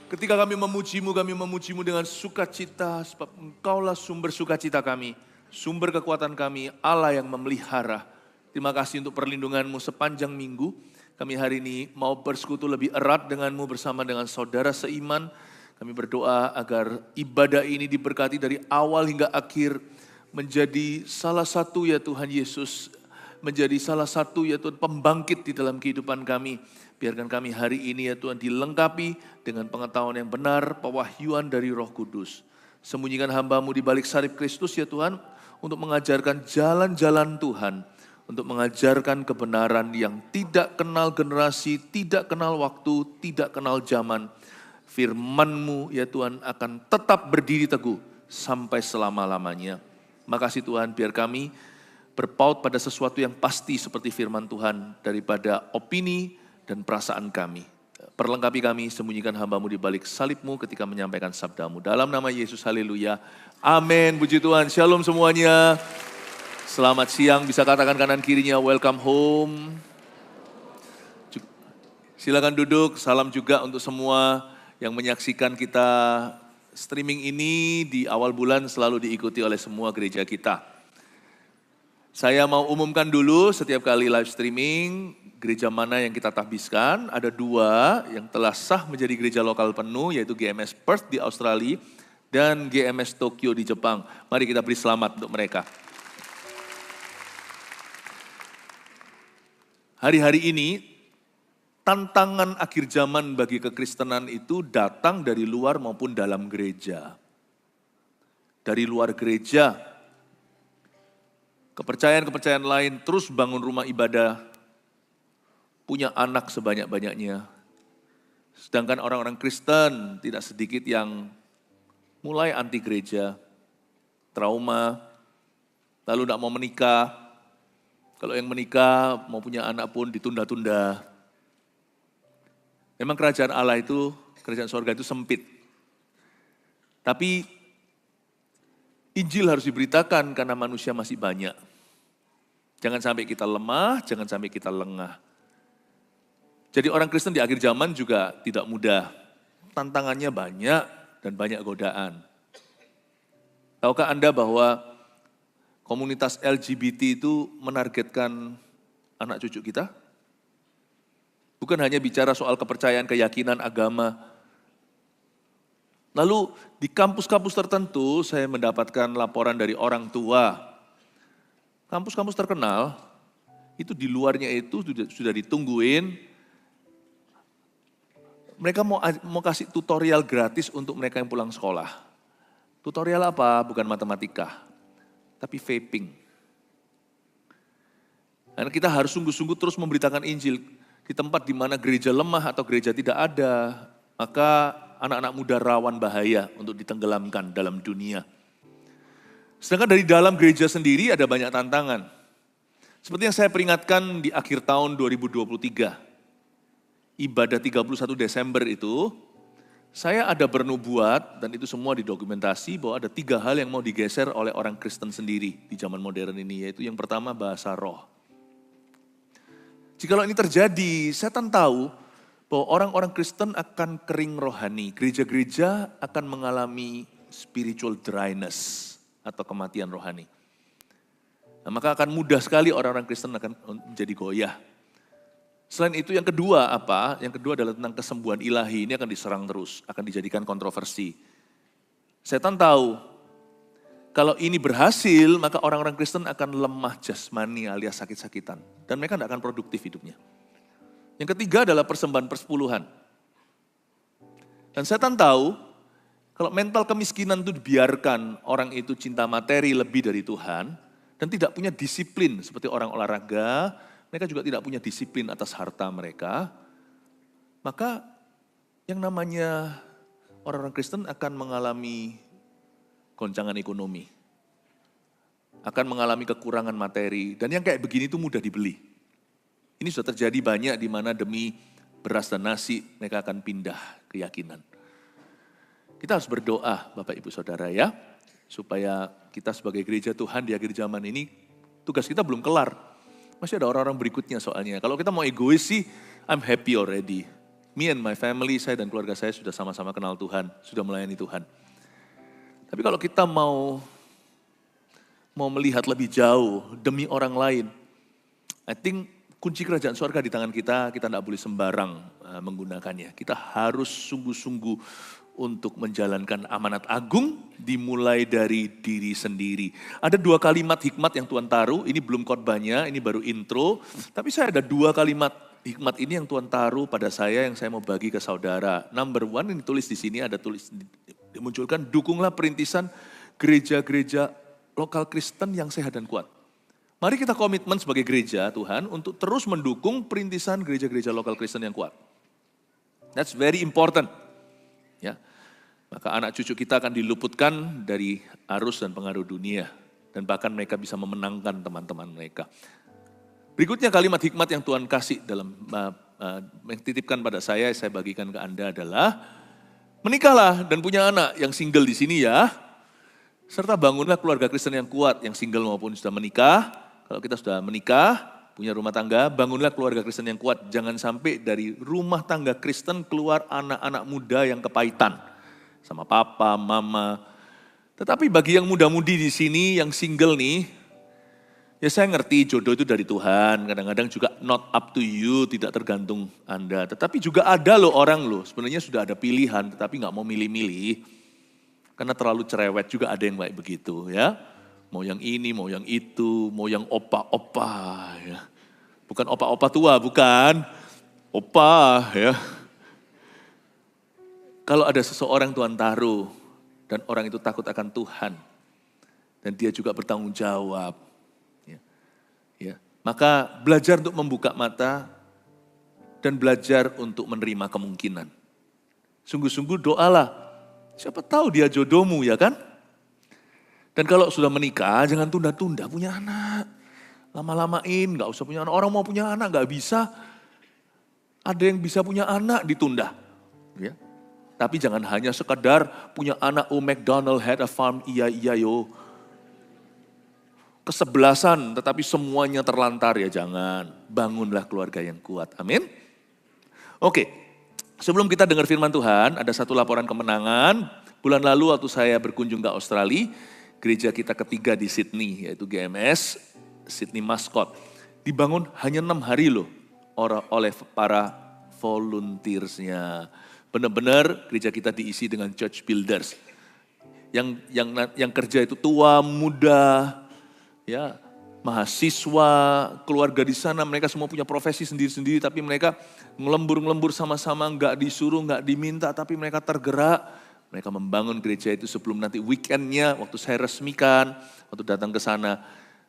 Ketika kami memujimu dengan sukacita, sebab Engkaulah sumber sukacita kami, sumber kekuatan kami, Allah yang memelihara. Terima kasih untuk perlindungan-Mu sepanjang minggu. Kami hari ini mau bersekutu lebih erat dengan-Mu bersama dengan saudara seiman. Kami berdoa agar ibadah ini diberkati dari awal hingga akhir, menjadi salah satu ya Tuhan Yesus, menjadi salah satu ya Tuhan pembangkit di dalam kehidupan kami. Biarkan kami hari ini ya Tuhan dilengkapi dengan pengetahuan yang benar, pewahyuan dari Roh Kudus. Sembunyikan hamba-Mu di balik salib Kristus ya Tuhan, untuk mengajarkan jalan-jalan Tuhan, untuk mengajarkan kebenaran yang tidak kenal generasi, tidak kenal waktu, tidak kenal zaman. Firman-Mu ya Tuhan akan tetap berdiri teguh sampai selama-lamanya. Makasih Tuhan, biar kami berpaut pada sesuatu yang pasti seperti firman Tuhan daripada opini dan perasaan kami. Perlengkapi kami, sembunyikan hamba-Mu di balik salib-Mu ketika menyampaikan sabda-Mu. Dalam nama Yesus, haleluya. Amin, puji Tuhan. Shalom semuanya. Selamat siang, bisa katakan kanan kirinya, welcome home. Silakan duduk, salam juga untuk semua yang menyaksikan kita streaming ini di awal bulan selalu diikuti oleh semua gereja kita. Saya mau umumkan dulu setiap kali live streaming, gereja mana yang kita tahbiskan. Ada 2 yang telah sah menjadi gereja lokal penuh, yaitu GMS Perth di Australia dan GMS Tokyo di Jepang. Mari kita beri selamat untuk mereka. Hari-hari ini, tantangan akhir zaman bagi kekristenan itu datang dari luar maupun dalam gereja. Dari luar gereja, kepercayaan-kepercayaan lain terus bangun rumah ibadah, punya anak sebanyak-banyaknya. Sedangkan orang-orang Kristen tidak sedikit yang mulai anti gereja, trauma, lalu tidak mau menikah. Kalau yang menikah mau punya anak pun ditunda-tunda. Memang kerajaan Allah itu, kerajaan sorga itu sempit. Tapi Injil harus diberitakan karena manusia masih banyak. Jangan sampai kita lemah, jangan sampai kita lengah. Jadi orang Kristen di akhir zaman juga tidak mudah. Tantangannya banyak dan banyak godaan. Tahukah Anda bahwa komunitas LGBT itu menargetkan anak cucu kita? Bukan hanya bicara soal kepercayaan, keyakinan, agama. Lalu di kampus-kampus tertentu saya mendapatkan laporan dari orang tua. Kampus-kampus terkenal, itu di luarnya itu sudah ditungguin. Mereka mau kasih tutorial gratis untuk mereka yang pulang sekolah. Tutorial apa? Bukan matematika, tapi vaping. Karena kita harus sungguh-sungguh terus memberitakan Injil. Di tempat di mana gereja lemah atau gereja tidak ada, maka anak-anak muda rawan bahaya untuk ditenggelamkan dalam dunia. Sedangkan dari dalam gereja sendiri ada banyak tantangan. Seperti yang saya peringatkan di akhir tahun 2023, ibadah 31 Desember itu, saya ada bernubuat dan itu semua didokumentasi bahwa ada 3 hal yang mau digeser oleh orang Kristen sendiri di zaman modern ini, yaitu yang pertama bahasa roh. Jikalau ini terjadi, setan tahu bahwa orang-orang Kristen akan kering rohani. Gereja-gereja akan mengalami spiritual dryness atau kematian rohani. Nah, maka akan mudah sekali orang-orang Kristen akan menjadi goyah. Selain itu yang kedua apa? Yang kedua adalah tentang kesembuhan ilahi. Ini akan diserang terus, akan dijadikan kontroversi. Setan tahu kalau ini berhasil, maka orang-orang Kristen akan lemah jasmani alias sakit-sakitan. Dan mereka tidak akan produktif hidupnya. Yang ketiga adalah persembahan persepuluhan. Dan setan tahu, kalau mental kemiskinan itu dibiarkan, orang itu cinta materi lebih dari Tuhan, dan tidak punya disiplin seperti orang olahraga, mereka juga tidak punya disiplin atas harta mereka, maka yang namanya orang-orang Kristen akan mengalami goncangan ekonomi, akan mengalami kekurangan materi, dan yang kayak begini itu mudah dibeli. Ini sudah terjadi banyak di mana demi beras dan nasi mereka akan pindah keyakinan. Kita harus berdoa Bapak Ibu Saudara ya, supaya kita sebagai gereja Tuhan di akhir zaman ini, tugas kita belum kelar. Masih ada orang-orang berikutnya soalnya. Kalau kita mau egois sih, I'm happy already. Me and my family, saya dan keluarga saya sudah sama-sama kenal Tuhan, sudah melayani Tuhan. Tapi kalau kita mau melihat lebih jauh demi orang lain, I think kunci kerajaan surga di tangan kita tidak boleh sembarang menggunakannya. Kita harus sungguh-sungguh untuk menjalankan amanat agung dimulai dari diri sendiri. Ada 2 kalimat hikmat yang Tuhan taruh, ini belum khotbahnya, ini baru intro. Tapi saya ada 2 kalimat hikmat ini yang Tuhan taruh pada saya yang saya mau bagi ke saudara. Number 1 yang ditulis di sini ada dimunculkan, dukunglah perintisan gereja-gereja lokal Kristen yang sehat dan kuat. Mari kita komitmen sebagai gereja Tuhan untuk terus mendukung perintisan gereja-gereja lokal Kristen yang kuat. That's very important. Ya, maka anak cucu kita akan diluputkan dari arus dan pengaruh dunia. Dan bahkan mereka bisa memenangkan teman-teman mereka. Berikutnya kalimat hikmat yang Tuhan kasih dalam titipkan pada saya bagikan ke Anda adalah, menikahlah dan punya anak yang single di sini ya. Serta bangunlah keluarga Kristen yang kuat, yang single maupun sudah menikah. Kalau kita sudah menikah, punya rumah tangga, bangunlah keluarga Kristen yang kuat. Jangan sampai dari rumah tangga Kristen keluar anak-anak muda yang kepahitan. Sama papa, mama. Tetapi bagi yang muda-mudi di sini, yang single nih, ya saya ngerti jodoh itu dari Tuhan. Kadang-kadang juga not up to you, tidak tergantung Anda. Tetapi juga ada loh orang loh, sebenarnya sudah ada pilihan, tetapi gak mau milih-milih. Karena terlalu cerewet juga ada yang baik begitu ya. Mau yang ini, mau yang itu, mau yang opa-opa ya. Bukan opa-opa tua, bukan. Opa ya. Kalau ada seseorang Tuhan taruh dan orang itu takut akan Tuhan. Dan dia juga bertanggung jawab. Ya. Maka belajar untuk membuka mata dan belajar untuk menerima kemungkinan. Sungguh-sungguh doalah. Siapa tahu dia jodohmu ya kan? Dan kalau sudah menikah jangan tunda-tunda punya anak. Lama-lamain, gak usah punya anak. Orang mau punya anak gak bisa. Ada yang bisa punya anak ditunda. Ya. Tapi jangan hanya sekedar punya anak, oh McDonald had a farm, iya yo. Kesebelasan tetapi semuanya terlantar ya jangan. Bangunlah keluarga yang kuat, amin. Oke. Sebelum kita dengar firman Tuhan, ada satu laporan kemenangan. Bulan lalu waktu saya berkunjung ke Australia, gereja kita ketiga di Sydney, yaitu GMS, Sydney Mascot. Dibangun hanya 6 hari loh oleh para volunteersnya. Benar-benar gereja kita diisi dengan church builders. Yang kerja itu tua, muda, ya, mahasiswa, keluarga di sana, mereka semua punya profesi sendiri-sendiri, tapi mereka ngelembur-ngelembur sama-sama, nggak disuruh, nggak diminta, tapi mereka tergerak. Mereka membangun gereja itu sebelum nanti weekendnya, waktu saya resmikan, waktu datang ke sana,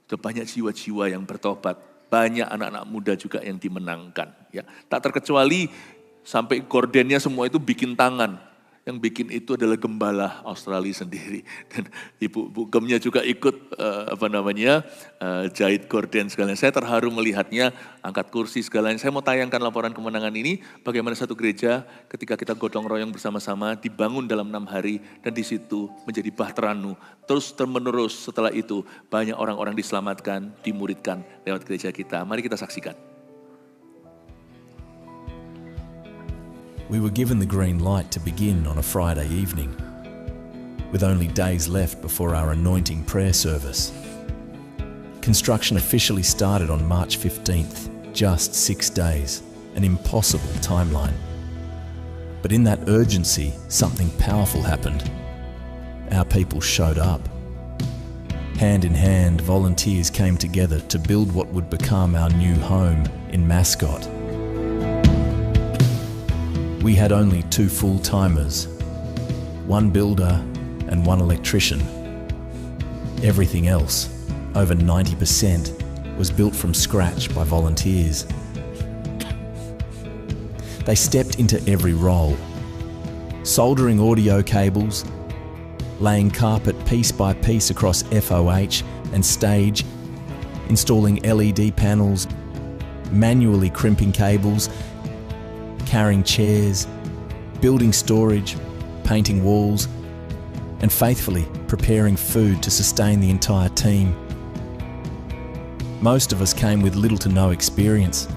sudah banyak jiwa-jiwa yang bertobat. Banyak anak-anak muda juga yang dimenangkan. Ya. Tak terkecuali sampai gordennya semua itu bikin tangan. Yang bikin itu adalah gembala Australia sendiri. Dan Ibu Gemnya juga ikut jahit gorden sekalian. Saya terharu melihatnya, angkat kursi sekalian. Saya mau tayangkan laporan kemenangan ini, bagaimana satu gereja ketika kita gotong royong bersama-sama dibangun dalam 6 hari dan di situ menjadi bahteranu. Terus menerus setelah itu banyak orang-orang diselamatkan, dimuridkan lewat gereja kita. Mari kita saksikan. We were given the green light to begin on a Friday evening, with only days left before our anointing prayer service. Construction officially started on March 15th, just 6 days, an impossible timeline. But in that urgency, something powerful happened. Our people showed up. Hand in hand, volunteers came together to build what would become our new home in Mascot. We had only 2 full-timers, 1 builder and 1 electrician. Everything else, over 90%, was built from scratch by volunteers. They stepped into every role, soldering audio cables, laying carpet piece by piece across FOH and stage, installing LED panels, manually crimping cables, carrying chairs, building storage, painting walls, and faithfully preparing food to sustain the entire team. Most of us came with little to no experience,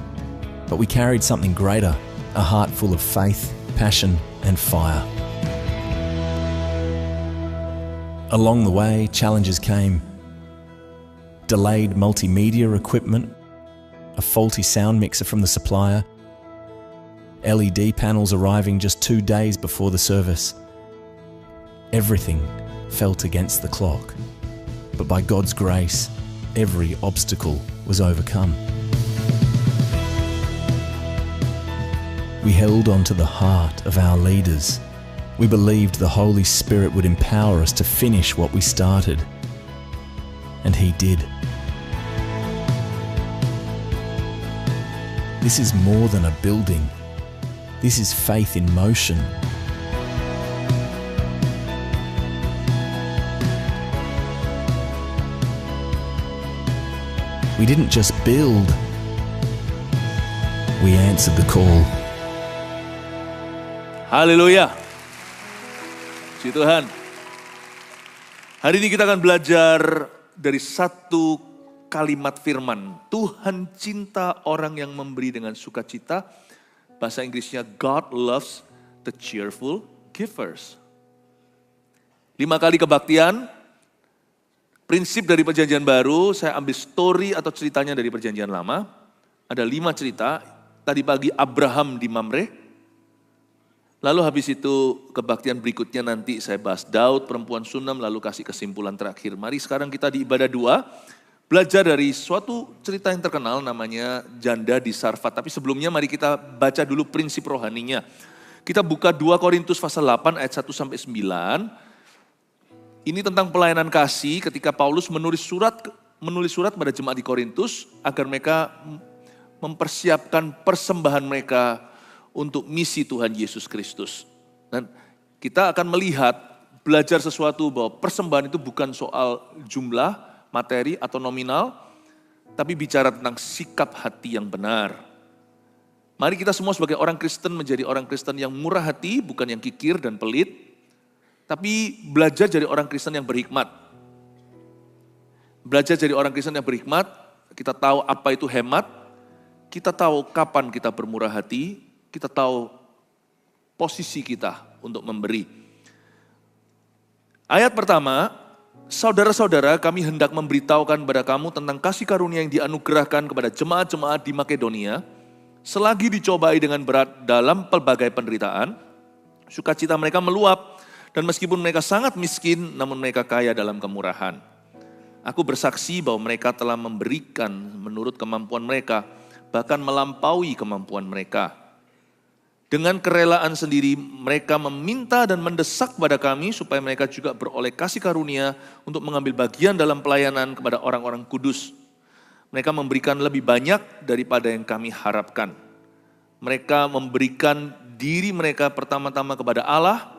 but we carried something greater, a heart full of faith, passion, and fire. Along the way, challenges came. Delayed multimedia equipment, a faulty sound mixer from the supplier, LED panels arriving just 2 days before the service. Everything felt against the clock, but by God's grace, every obstacle was overcome. We held on to the heart of our leaders. We believed the Holy Spirit would empower us to finish what we started. And He did. This is more than a building. This is faith in motion. We didn't just build, we answered the call. Haleluya. Puji Tuhan. Hari ini kita akan belajar dari satu kalimat firman. Tuhan cinta orang yang memberi dengan sukacita. Bahasa Inggrisnya, God loves the cheerful givers. 5 kali kebaktian. Prinsip dari perjanjian baru, saya ambil story atau ceritanya dari perjanjian lama. Ada 5 cerita. Tadi pagi Abraham di Mamre. Lalu habis itu kebaktian berikutnya nanti saya bahas Daud, perempuan Sunam, lalu kasih kesimpulan terakhir. Mari sekarang kita di ibadah 2, belajar dari suatu cerita yang terkenal namanya Janda di Sarfat. Tapi sebelumnya mari kita baca dulu prinsip rohaninya. Kita buka 2 Korintus pasal 8 ayat 1-9. Ini tentang pelayanan kasih ketika Paulus menulis surat pada jemaat di Korintus agar mereka mempersiapkan persembahan mereka untuk misi Tuhan Yesus Kristus. Dan kita akan melihat, belajar sesuatu bahwa persembahan itu bukan soal jumlah, materi atau nominal, tapi bicara tentang sikap hati yang benar. Mari kita semua sebagai orang Kristen menjadi orang Kristen yang murah hati, bukan yang kikir dan pelit, tapi belajar jadi orang Kristen yang berhikmat. Belajar jadi orang Kristen yang berhikmat, kita tahu apa itu hemat, kita tahu kapan kita bermurah hati, kita tahu posisi kita untuk memberi. Ayat pertama, saudara-saudara, kami hendak memberitahukan kepada kamu tentang kasih karunia yang dianugerahkan kepada jemaat-jemaat di Makedonia, selagi dicobai dengan berat dalam pelbagai penderitaan, sukacita mereka meluap, dan meskipun mereka sangat miskin, namun mereka kaya dalam kemurahan. Aku bersaksi bahwa mereka telah memberikan menurut kemampuan mereka, bahkan melampaui kemampuan mereka. Dengan kerelaan sendiri mereka meminta dan mendesak pada kami supaya mereka juga beroleh kasih karunia untuk mengambil bagian dalam pelayanan kepada orang-orang kudus. Mereka memberikan lebih banyak daripada yang kami harapkan. Mereka memberikan diri mereka pertama-tama kepada Allah,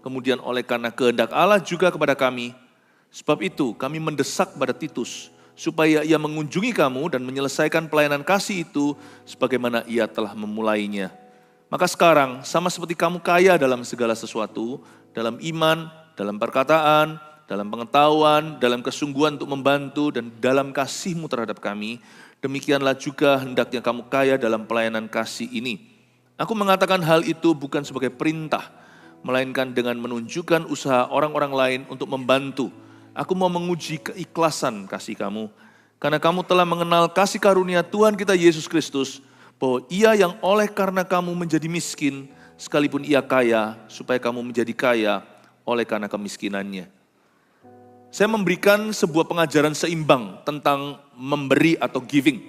kemudian oleh karena kehendak Allah juga kepada kami. Sebab itu kami mendesak pada Titus supaya ia mengunjungi kamu dan menyelesaikan pelayanan kasih itu sebagaimana ia telah memulainya. Maka sekarang sama seperti kamu kaya dalam segala sesuatu, dalam iman, dalam perkataan, dalam pengetahuan, dalam kesungguhan untuk membantu dan dalam kasihmu terhadap kami, demikianlah juga hendaknya kamu kaya dalam pelayanan kasih ini. Aku mengatakan hal itu bukan sebagai perintah, melainkan dengan menunjukkan usaha orang-orang lain untuk membantu. Aku mau menguji keikhlasan kasih kamu, karena kamu telah mengenal kasih karunia Tuhan kita Yesus Kristus, bahwa ia yang oleh karena kamu menjadi miskin, sekalipun ia kaya, supaya kamu menjadi kaya oleh karena kemiskinannya. Saya memberikan sebuah pengajaran seimbang tentang memberi atau giving.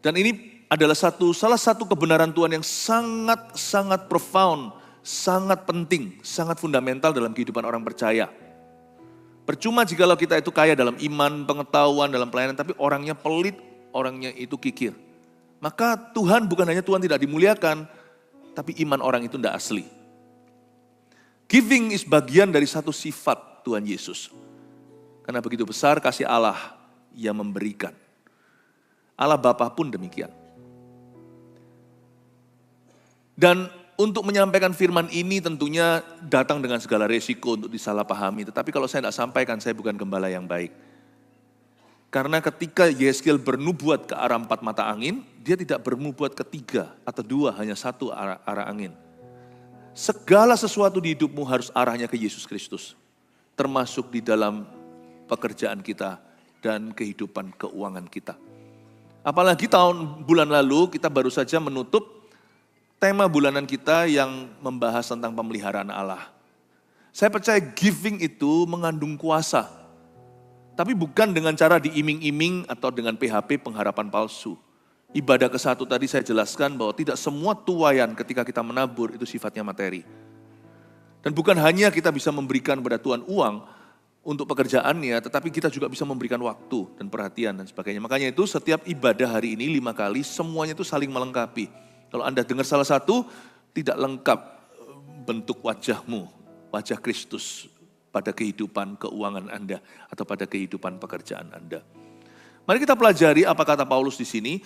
Dan ini adalah salah satu kebenaran Tuhan yang sangat profound, sangat penting, sangat fundamental dalam kehidupan orang percaya. Percuma jikalau kita itu kaya dalam iman, pengetahuan, dalam pelayanan, tapi orangnya pelit, orangnya itu kikir. Maka Tuhan bukan hanya Tuhan tidak dimuliakan, tapi iman orang itu tidak asli. Giving is bagian dari satu sifat Tuhan Yesus. Karena begitu besar kasih Allah yang memberikan. Allah Bapa pun demikian. Dan untuk menyampaikan firman ini tentunya datang dengan segala resiko untuk disalahpahami. Tetapi kalau saya tidak sampaikan, saya bukan gembala yang baik. Karena ketika Yeskel bernubuat ke arah 4 mata angin, dia tidak bernubuat ke 3 atau 2, hanya 1 arah angin. Segala sesuatu di hidupmu harus arahnya ke Yesus Kristus. Termasuk di dalam pekerjaan kita dan kehidupan keuangan kita. Apalagi bulan lalu kita baru saja menutup tema bulanan kita yang membahas tentang pemeliharaan Allah. Saya percaya giving itu mengandung kuasa. Tapi bukan dengan cara diiming-iming atau dengan PHP pengharapan palsu. Ibadah ke-1 tadi saya jelaskan bahwa tidak semua tuaian ketika kita menabur itu sifatnya materi. Dan bukan hanya kita bisa memberikan kepada Tuhan uang untuk pekerjaannya, tetapi kita juga bisa memberikan waktu dan perhatian dan sebagainya. Makanya itu setiap ibadah hari ini 5 kali semuanya itu saling melengkapi. Kalau Anda dengar salah satu, tidak lengkap bentuk wajahmu, wajah Kristus pada kehidupan keuangan Anda atau pada kehidupan pekerjaan Anda. Mari kita pelajari apa kata Paulus di sini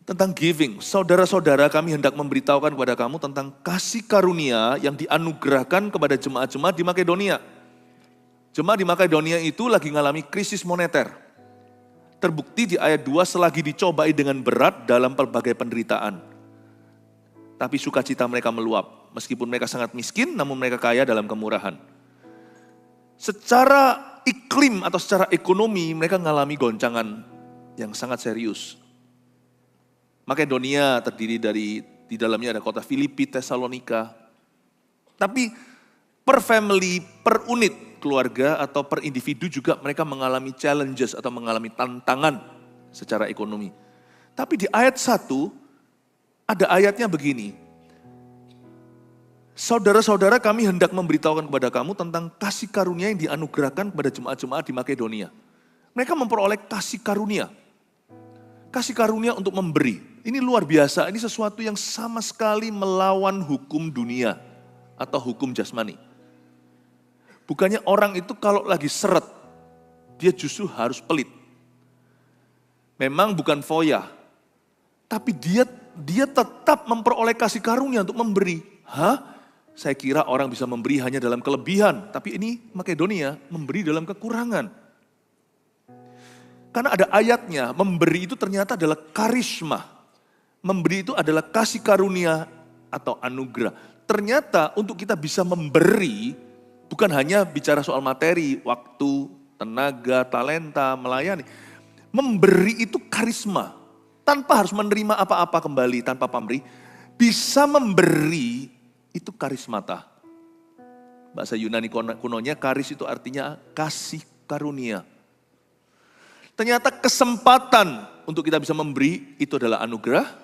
tentang giving. Saudara-saudara, kami hendak memberitahukan kepada kamu tentang kasih karunia yang dianugerahkan kepada jemaat-jemaat di Makedonia. Jemaat di Makedonia itu lagi mengalami krisis moneter. Terbukti di ayat 2 selagi dicobai dengan berat dalam pelbagai penderitaan. Tapi sukacita mereka meluap. Meskipun mereka sangat miskin, namun mereka kaya dalam kemurahan. Secara iklim atau secara ekonomi mereka mengalami goncangan yang sangat serius. Makedonia terdiri di dalamnya ada kota Filipi, Tesalonika. Tapi per family, per unit keluarga atau per individu juga mereka mengalami challenges atau mengalami tantangan secara ekonomi. Tapi di ayat 1 ada ayatnya begini. Saudara-saudara, kami hendak memberitahukan kepada kamu tentang kasih karunia yang dianugerahkan kepada jemaat-jemaat di Makedonia. Mereka memperoleh kasih karunia. Kasih karunia untuk memberi. Ini luar biasa, ini sesuatu yang sama sekali melawan hukum dunia atau hukum jasmani. Bukannya orang itu kalau lagi seret, dia justru harus pelit. Memang bukan foya, tapi dia tetap memperoleh kasih karunia untuk memberi. Hah? Saya kira orang bisa memberi hanya dalam kelebihan, tapi ini Makedonia memberi dalam kekurangan. Karena ada ayatnya, memberi itu ternyata adalah karisma. Memberi itu adalah kasih karunia atau anugerah. Ternyata untuk kita bisa memberi, bukan hanya bicara soal materi, waktu, tenaga, talenta, melayani. Memberi itu karisma. Tanpa harus menerima apa-apa kembali, tanpa pamrih. Bisa memberi itu karismata. Bahasa Yunani kunonya karis itu artinya kasih karunia. Ternyata kesempatan untuk kita bisa memberi itu adalah anugerah.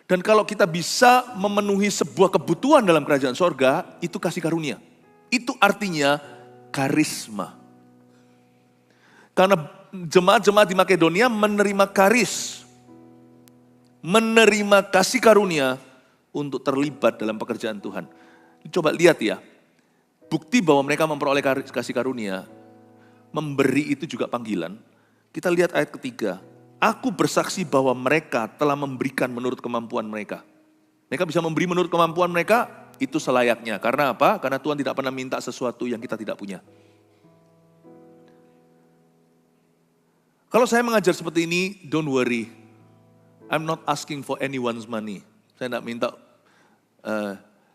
Dan kalau kita bisa memenuhi sebuah kebutuhan dalam kerajaan sorga, itu kasih karunia. Itu artinya karisma. Karena jemaat-jemaat di Makedonia menerima menerima kasih karunia untuk terlibat dalam pekerjaan Tuhan. Coba lihat ya, bukti bahwa mereka memperoleh kasih karunia, memberi itu juga panggilan. Kita lihat ayat ketiga, aku bersaksi bahwa mereka telah memberikan menurut kemampuan mereka. Mereka bisa memberi menurut kemampuan mereka, itu selayaknya. Karena apa? Karena Tuhan tidak pernah minta sesuatu yang kita tidak punya. Kalau saya mengajar seperti ini, don't worry. I'm not asking for anyone's money. Saya tidak minta,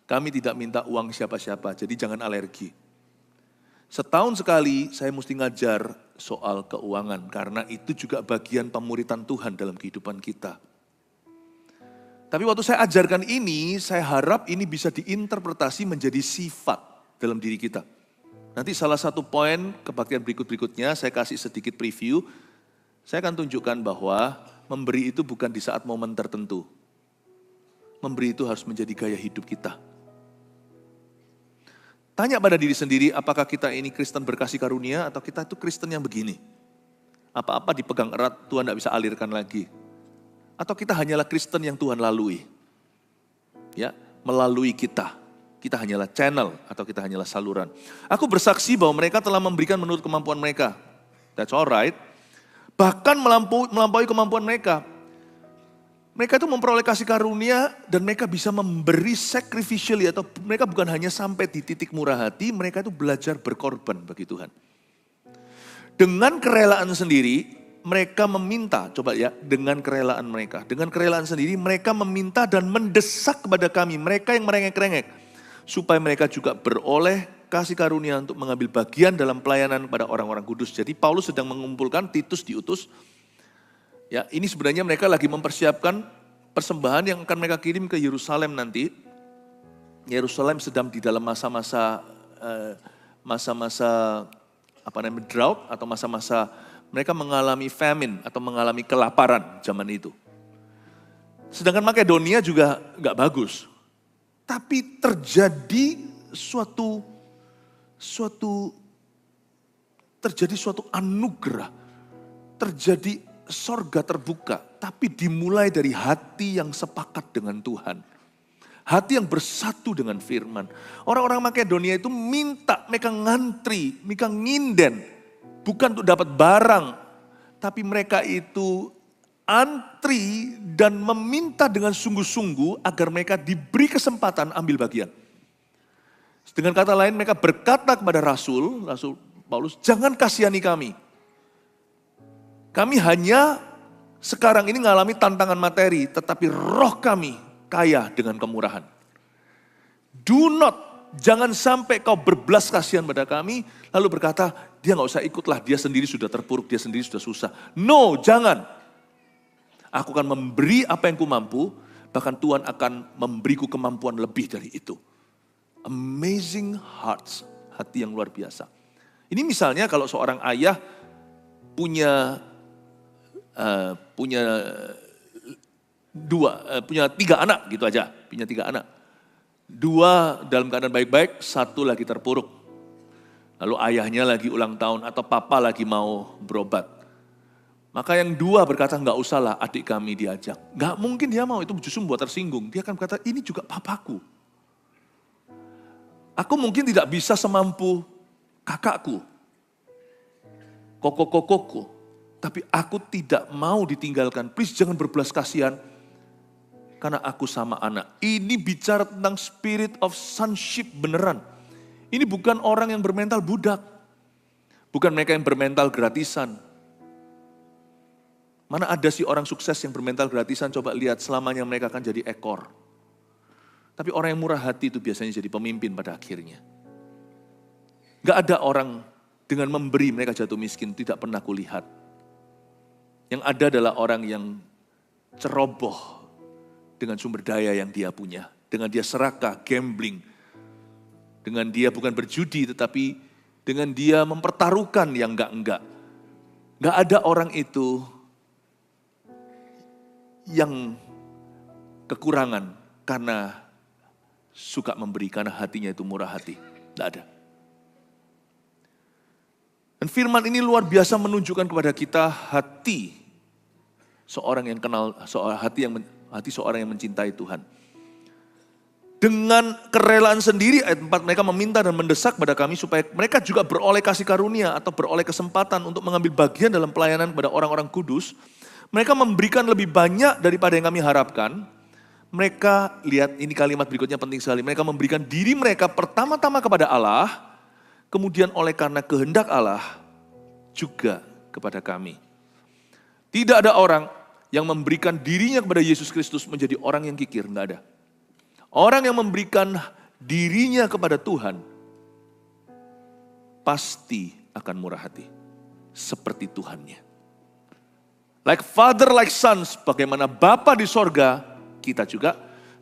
kami tidak minta uang siapa-siapa, jadi jangan alergi. Setahun sekali saya mesti ngajar soal keuangan, karena itu juga bagian pemuritan Tuhan dalam kehidupan kita. Tapi waktu saya ajarkan ini, saya harap ini bisa diinterpretasi menjadi sifat dalam diri kita. Nanti salah satu poin kebaktian berikut-berikutnya, saya kasih sedikit preview. Saya akan tunjukkan bahwa memberi itu bukan di saat momen tertentu. Memberi itu harus menjadi gaya hidup kita. Tanya pada diri sendiri, apakah kita ini Kristen berkasih karunia atau kita itu Kristen yang begini? Apa-apa dipegang erat, Tuhan tidak bisa alirkan lagi. Atau kita hanyalah Kristen yang Tuhan lalui. Ya, melalui kita. Kita hanyalah channel atau kita hanyalah saluran. Aku bersaksi bahwa mereka telah memberikan menurut kemampuan mereka. That's alright. Bahkan melampaui kemampuan mereka. Mereka itu memperoleh kasih karunia dan mereka bisa memberi sacrificially atau mereka bukan hanya sampai di titik murah hati, mereka itu belajar berkorban bagi Tuhan. Dengan kerelaan sendiri, mereka meminta, coba ya, dengan kerelaan mereka. Dengan kerelaan sendiri mereka meminta dan mendesak kepada kami, mereka yang merengek-rengek, supaya mereka juga beroleh kasih karunia untuk mengambil bagian dalam pelayanan kepada orang-orang kudus. Jadi Paulus sedang mengumpulkan, Titus diutus. Ya, ini sebenarnya mereka lagi mempersiapkan persembahan yang akan mereka kirim ke Yerusalem nanti. Yerusalem sedang di dalam masa-masa drought atau masa-masa mereka mengalami famine atau mengalami kelaparan zaman itu. Sedangkan Makedonia juga nggak bagus. Tapi terjadi suatu anugerah, terjadi sorga terbuka, tapi dimulai dari hati yang sepakat dengan Tuhan. Hati yang bersatu dengan firman. Orang-orang Makedonia itu minta, mereka ngantri, mereka nginden. Bukan untuk dapat barang, tapi mereka itu antri dan meminta dengan sungguh-sungguh agar mereka diberi kesempatan ambil bagian. Dengan kata lain mereka berkata kepada Rasul Paulus, jangan kasihani kami. Kami hanya sekarang ini mengalami tantangan materi, tetapi roh kami kaya dengan kemurahan. Jangan sampai kau berbelas kasihan pada kami, lalu berkata, dia gak usah ikutlah, dia sendiri sudah terpuruk, dia sendiri sudah susah. No, jangan. Aku akan memberi apa yang ku mampu, bahkan Tuhan akan memberiku kemampuan lebih dari itu. Amazing hearts, hati yang luar biasa. Ini misalnya kalau seorang ayah punya 3 anak gitu aja, punya 3 anak. 2 dalam keadaan baik-baik, 1 lagi terpuruk. Lalu ayahnya lagi ulang tahun atau papa lagi mau berobat. Maka yang 2 berkata, enggak usahlah adik kami diajak. Enggak mungkin dia mau, itu justru membuat tersinggung. Dia akan berkata, ini juga papaku. Aku mungkin tidak bisa semampu kakakku, koko-kokoku. Tapi aku tidak mau ditinggalkan. Please jangan berbelas kasihan. Karena aku sama anak. Ini bicara tentang spirit of sonship beneran. Ini bukan orang yang bermental budak. Bukan mereka yang bermental gratisan. Mana ada sih orang sukses yang bermental gratisan, coba lihat selamanya mereka akan jadi ekor. Tapi orang yang murah hati itu biasanya jadi pemimpin pada akhirnya. Gak ada orang dengan memberi mereka jatuh miskin, tidak pernah kulihat. Yang ada adalah orang yang ceroboh dengan sumber daya yang dia punya. Dengan dia serakah, gambling. Dengan dia bukan berjudi tetapi dengan dia mempertaruhkan yang enggak-enggak. Enggak ada orang itu yang kekurangan karena suka memberi, karena hatinya itu murah hati. Enggak ada. Dan firman ini luar biasa menunjukkan kepada kita hati seorang yang kenal, hati seorang yang mencintai Tuhan. Dengan kerelaan sendiri, ayat 4, mereka meminta dan mendesak pada kami supaya mereka juga beroleh kasih karunia atau beroleh kesempatan untuk mengambil bagian dalam pelayanan kepada orang-orang kudus. Mereka memberikan lebih banyak daripada yang kami harapkan. Mereka, lihat ini kalimat berikutnya penting sekali. Mereka memberikan diri mereka pertama-tama kepada Allah, kemudian oleh karena kehendak Allah juga kepada kami. Tidak ada orang yang memberikan dirinya kepada Yesus Kristus menjadi orang yang kikir, enggak ada. Orang yang memberikan dirinya kepada Tuhan pasti akan murah hati seperti Tuhannya. Like father, like sons, bagaimana Bapa di sorga, kita juga.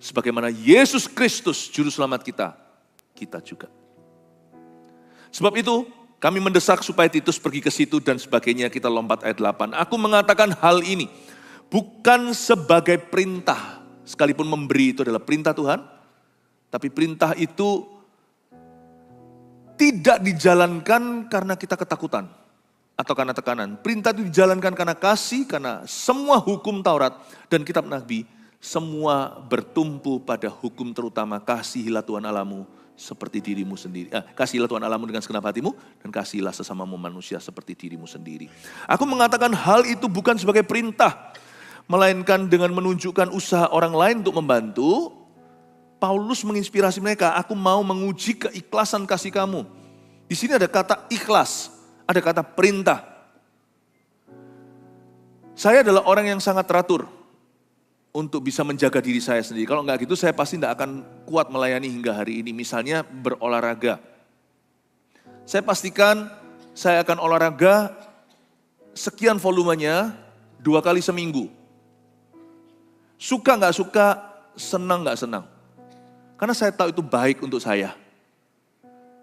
Sebagaimana Yesus Kristus, Juru Selamat kita, kita juga. Sebab itu, kami mendesak supaya Titus pergi ke situ dan sebagainya. Kita lompat ayat 8. Aku mengatakan hal ini bukan sebagai perintah. Sekalipun memberi itu adalah perintah Tuhan. Tapi perintah itu tidak dijalankan karena kita ketakutan. Atau karena tekanan. Perintah itu dijalankan karena kasih, karena semua hukum Taurat dan kitab Nabi. Semua bertumpu pada hukum terutama kasihilah Tuhan Allahmu seperti dirimu sendiri. Kasihilah Tuhan Allahmu dengan segenap hatimu dan kasihilah sesamamu manusia seperti dirimu sendiri. Aku mengatakan hal itu bukan sebagai perintah, melainkan dengan menunjukkan usaha orang lain untuk membantu. Paulus menginspirasi mereka, aku mau menguji keikhlasan kasih kamu. Di sini ada kata ikhlas, ada kata perintah. Saya adalah orang yang sangat teratur untuk bisa menjaga diri saya sendiri. Kalau enggak gitu saya pasti tidak akan kuat melayani hingga hari ini. Misalnya berolahraga. Saya pastikan saya akan olahraga sekian volumenya 2 kali seminggu. Suka nggak suka, senang nggak senang. Karena saya tahu itu baik untuk saya.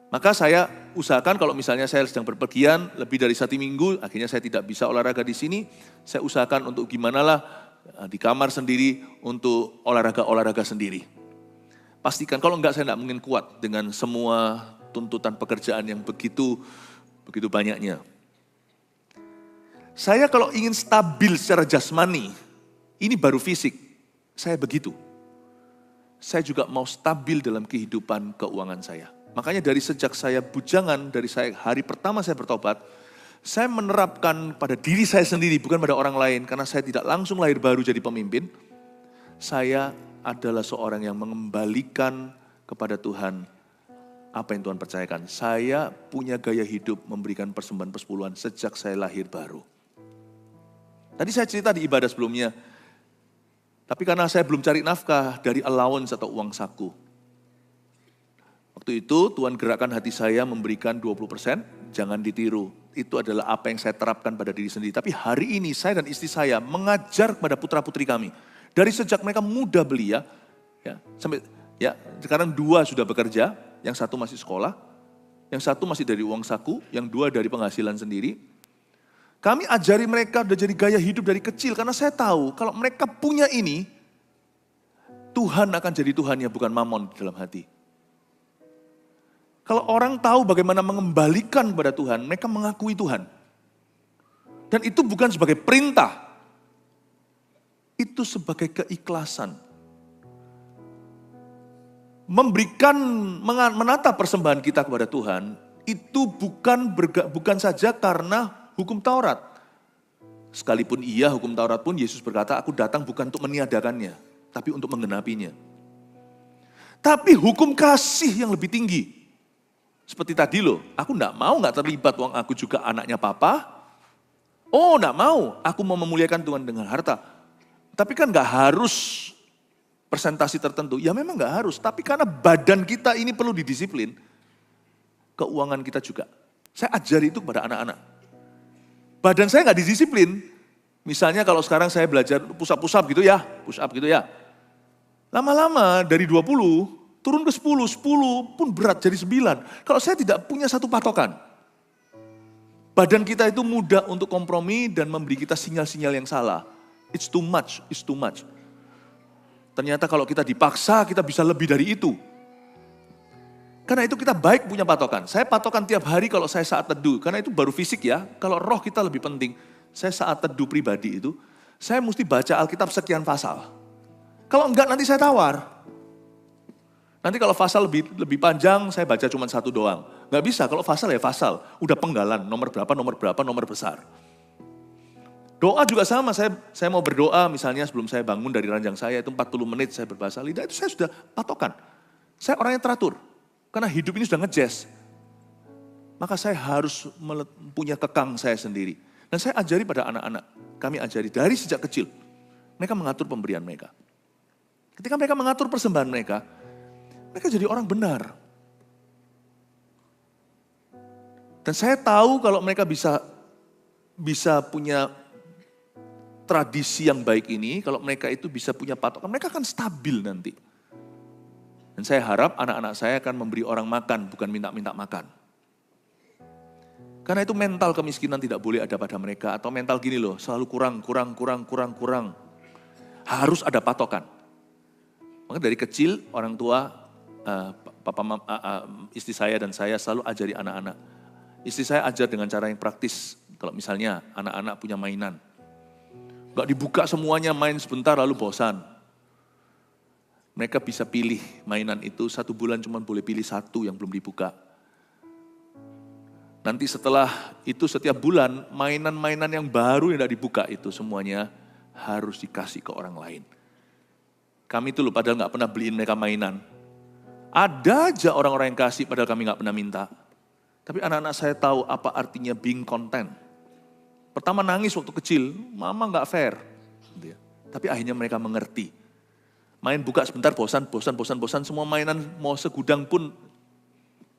Maka saya usahakan kalau misalnya saya sedang berpergian lebih dari 1 minggu, akhirnya saya tidak bisa olahraga di sini, saya usahakan untuk gimana lah di kamar sendiri untuk olahraga sendiri. Pastikan kalau enggak saya tidak mungkin kuat dengan semua tuntutan pekerjaan yang begitu banyaknya. Saya kalau ingin stabil secara jasmani, ini baru fisik, saya begitu. Saya juga mau stabil dalam kehidupan keuangan saya. Makanya dari sejak saya bujangan, dari hari pertama saya bertobat, saya menerapkan pada diri saya sendiri, bukan pada orang lain. Karena saya tidak langsung lahir baru jadi pemimpin. Saya adalah seorang yang mengembalikan kepada Tuhan apa yang Tuhan percayakan. Saya punya gaya hidup memberikan persembahan persepuluhan sejak saya lahir baru. Tadi saya cerita di ibadah sebelumnya, tapi karena saya belum cari nafkah dari allowance atau uang saku. Waktu itu Tuhan gerakkan hati saya memberikan 20%, jangan ditiru. Itu adalah apa yang saya terapkan pada diri sendiri. Tapi hari ini saya dan istri saya mengajar kepada putra-putri kami. Dari sejak mereka muda belia, sampai sekarang 2 sudah bekerja, yang 1 masih sekolah, yang 1 masih dari uang saku, yang 2 dari penghasilan sendiri. Kami ajari mereka udah jadi gaya hidup dari kecil, karena saya tahu kalau mereka punya ini, Tuhan akan jadi Tuhannya, bukan mamon di dalam hati. Kalau orang tahu bagaimana mengembalikan kepada Tuhan, mereka mengakui Tuhan. Dan itu bukan sebagai perintah. Itu sebagai keikhlasan. Menata persembahan kita kepada Tuhan, itu bukan saja karena hukum Taurat. Sekalipun iya hukum Taurat pun Yesus berkata, aku datang bukan untuk meniadakannya, tapi untuk menggenapinya. Tapi hukum kasih yang lebih tinggi. Seperti tadi loh, aku enggak mau enggak terlibat, wong aku juga anaknya papa. Oh enggak mau, aku mau memuliakan Tuhan dengan harta. Tapi kan enggak harus persentase tertentu. Ya memang enggak harus, tapi karena badan kita ini perlu didisiplin, keuangan kita juga. Saya ajari itu kepada anak-anak. Badan saya enggak didisiplin. Misalnya kalau sekarang saya belajar push up gitu ya, lama-lama dari 20, turun ke 10 pun berat jadi 9. Kalau saya tidak punya satu patokan. Badan kita itu mudah untuk kompromi dan memberi kita sinyal-sinyal yang salah. It's too much. Ternyata kalau kita dipaksa, kita bisa lebih dari itu. Karena itu kita baik punya patokan. Saya patokan tiap hari kalau saya saat teduh. Karena itu baru fisik ya, kalau roh kita lebih penting. Saya saat teduh pribadi itu, saya mesti baca Alkitab sekian pasal. Kalau enggak nanti saya tawar. Nanti kalau pasal lebih panjang, saya baca cuma 1 doang. Nggak bisa, kalau pasal ya pasal. Udah penggalan, nomor berapa, nomor besar. Doa juga sama, saya mau berdoa misalnya sebelum saya bangun dari ranjang saya, itu 40 menit saya berbahasa lidah, itu saya sudah patokan. Saya orang yang teratur, karena hidup ini sudah ngejazz. Maka saya harus punya kekang saya sendiri. Dan saya ajari pada anak-anak, kami ajari dari sejak kecil. Mereka mengatur pemberian mereka. Ketika mereka mengatur persembahan mereka jadi orang benar. Dan saya tahu kalau mereka bisa punya tradisi yang baik ini, kalau mereka itu bisa punya patokan, mereka akan stabil nanti. Dan saya harap anak-anak saya akan memberi orang makan, bukan minta-minta makan. Karena itu mental kemiskinan tidak boleh ada pada mereka, atau mental gini loh, selalu kurang. Harus ada patokan. Maka dari kecil orang tua, istri saya dan saya selalu ajari anak-anak. Istri saya ajar dengan cara yang praktis. Kalau misalnya anak-anak punya mainan, gak dibuka semuanya, main sebentar lalu bosan. Mereka bisa pilih mainan itu, 1 bulan cuma boleh pilih 1 yang belum dibuka. Nanti setelah itu setiap bulan, mainan-mainan yang baru yang tidak dibuka itu semuanya harus dikasih ke orang lain. Kami itu loh padahal gak pernah beliin mereka mainan. Ada aja orang-orang yang kasih padahal kami gak pernah minta. Tapi anak-anak saya tahu apa artinya being content. Pertama nangis waktu kecil, mama nggak fair. Gitu ya. Tapi akhirnya mereka mengerti. Main buka sebentar, bosan, semua mainan mau segudang pun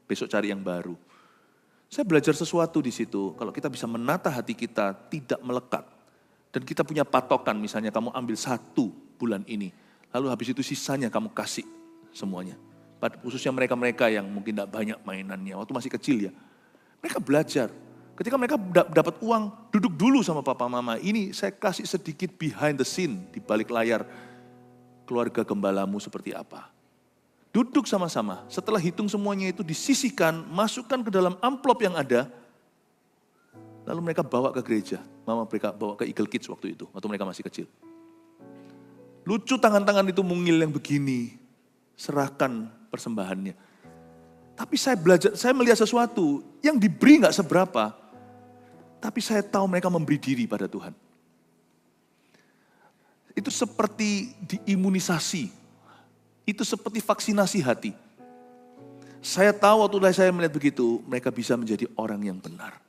besok cari yang baru. Saya belajar sesuatu di situ, kalau kita bisa menata hati kita tidak melekat. Dan kita punya patokan, misalnya kamu ambil 1 bulan ini, lalu habis itu sisanya kamu kasih semuanya. Khususnya mereka-mereka yang mungkin tidak banyak mainannya, waktu masih kecil ya. Mereka belajar. Ketika mereka dapat uang, duduk dulu sama papa mama. Ini saya kasih sedikit behind the scene di balik layar keluarga gembalamu seperti apa. Duduk sama-sama, setelah hitung semuanya itu disisihkan, masukkan ke dalam amplop yang ada, lalu mereka bawa ke gereja. Mama mereka bawa ke Eagle Kids waktu itu, waktu mereka masih kecil. Lucu tangan-tangan itu mungil yang begini, serahkan persembahannya. Tapi saya melihat sesuatu yang diberi gak seberapa, tapi saya tahu mereka memberi diri pada Tuhan. Itu seperti diimunisasi. Itu seperti vaksinasi hati. Saya tahu waktu saya melihat begitu, mereka bisa menjadi orang yang benar.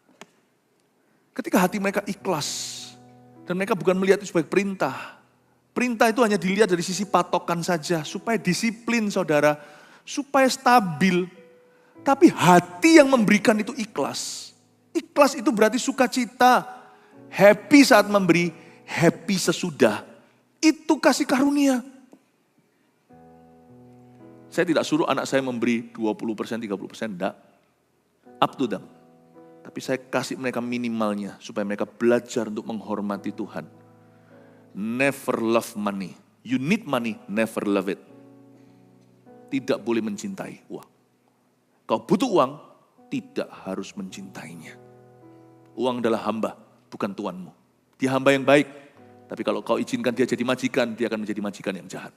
Ketika hati mereka ikhlas, dan mereka bukan melihat itu sebagai perintah. Perintah itu hanya dilihat dari sisi patokan saja, supaya disiplin saudara, supaya stabil. Tapi hati yang memberikan itu ikhlas. Ikhlas itu berarti sukacita, happy saat memberi, happy sesudah. Itu kasih karunia. Saya tidak suruh anak saya memberi 20%, 30%, enggak. Up to them. Tapi saya kasih mereka minimalnya, supaya mereka belajar untuk menghormati Tuhan. Never love money. You need money, never love it. Tidak boleh mencintai uang. Kau butuh uang, tidak harus mencintainya. Uang adalah hamba, bukan tuanmu. Dia hamba yang baik, tapi kalau kau izinkan dia jadi majikan, dia akan menjadi majikan yang jahat.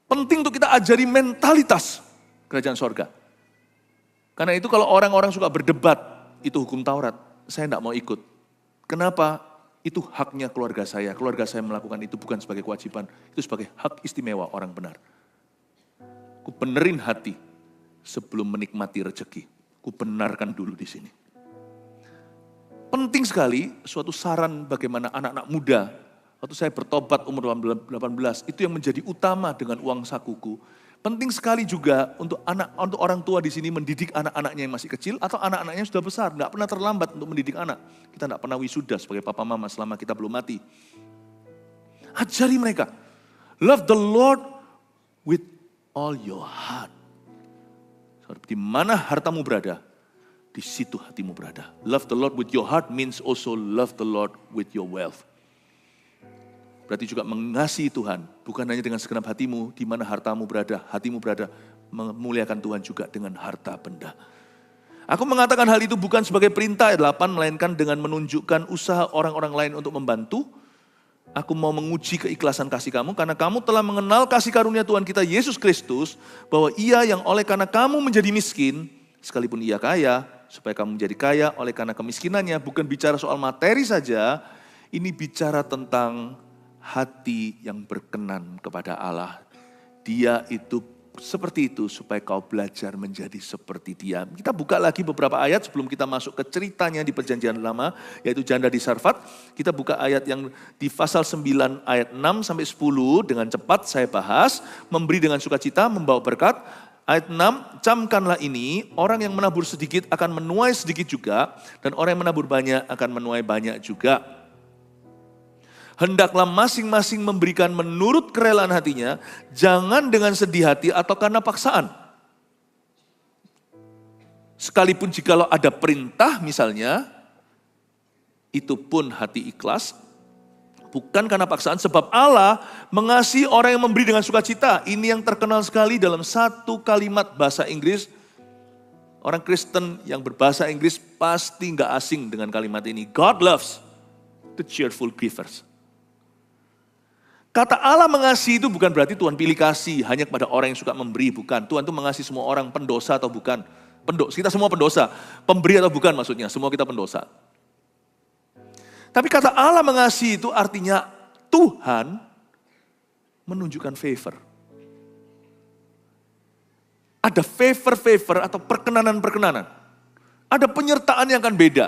Penting untuk kita ajari mentalitas kerajaan sorga. Karena itu kalau orang-orang suka berdebat, itu hukum Taurat, saya tidak mau ikut. Kenapa? Itu haknya keluarga saya melakukan itu bukan sebagai kewajiban, itu sebagai hak istimewa orang benar. Ku benerin hati sebelum menikmati rezeki. Ku benarkan dulu di sini. Penting sekali suatu saran bagaimana anak-anak muda, waktu saya bertobat umur 18, itu yang menjadi utama dengan uang sakuku. Penting sekali juga untuk orang tua di sini mendidik anak-anaknya yang masih kecil atau anak-anaknya yang sudah besar. Nggak pernah terlambat untuk mendidik anak. Kita nggak pernah wisuda sebagai papa mama selama kita belum mati. Ajari mereka. Love the Lord with all your heart. Di mana hartamu berada, di situ hatimu berada. Love the Lord with your heart means also love the Lord with your wealth. Berarti juga mengasihi Tuhan, bukan hanya dengan segenap hatimu, di mana hartamu berada, hatimu berada, memuliakan Tuhan juga dengan harta benda. Aku mengatakan hal itu bukan sebagai perintah ayat 8, melainkan dengan menunjukkan usaha orang-orang lain untuk membantu. Aku mau menguji keikhlasan kasih kamu, karena kamu telah mengenal kasih karunia Tuhan kita Yesus Kristus, bahwa Ia yang oleh karena kamu menjadi miskin, sekalipun Ia kaya, supaya kamu menjadi kaya oleh karena kemiskinannya, bukan bicara soal materi saja, ini bicara tentang hati yang berkenan kepada Allah. Dia itu seperti itu supaya kau belajar menjadi seperti Dia. Kita buka lagi beberapa ayat sebelum kita masuk ke ceritanya di Perjanjian Lama, yaitu janda di Sarfat. Kita buka ayat yang di pasal 9 ayat 6 sampai 10 dengan cepat saya bahas. Memberi dengan sukacita, membawa berkat. Ayat 6, camkanlah ini, orang yang menabur sedikit akan menuai sedikit juga, dan orang yang menabur banyak akan menuai banyak juga. Hendaklah masing-masing memberikan menurut kerelaan hatinya, jangan dengan sedih hati atau karena paksaan. Sekalipun jikalau ada perintah misalnya, itu pun hati ikhlas, bukan karena paksaan, sebab Allah mengasihi orang yang memberi dengan sukacita. Ini yang terkenal sekali dalam satu kalimat bahasa Inggris. Orang Kristen yang berbahasa Inggris pasti nggak asing dengan kalimat ini. God loves the cheerful givers. Kata Allah mengasihi itu bukan berarti Tuhan pilih kasih hanya kepada orang yang suka memberi, bukan. Tuhan itu mengasihi semua orang, pendosa atau bukan. Kita semua pendosa, pemberi atau bukan maksudnya, semua kita pendosa. Tapi kata Allah mengasihi itu artinya Tuhan menunjukkan favor. Ada favor atau perkenanan-perkenanan. Ada penyertaan yang akan beda.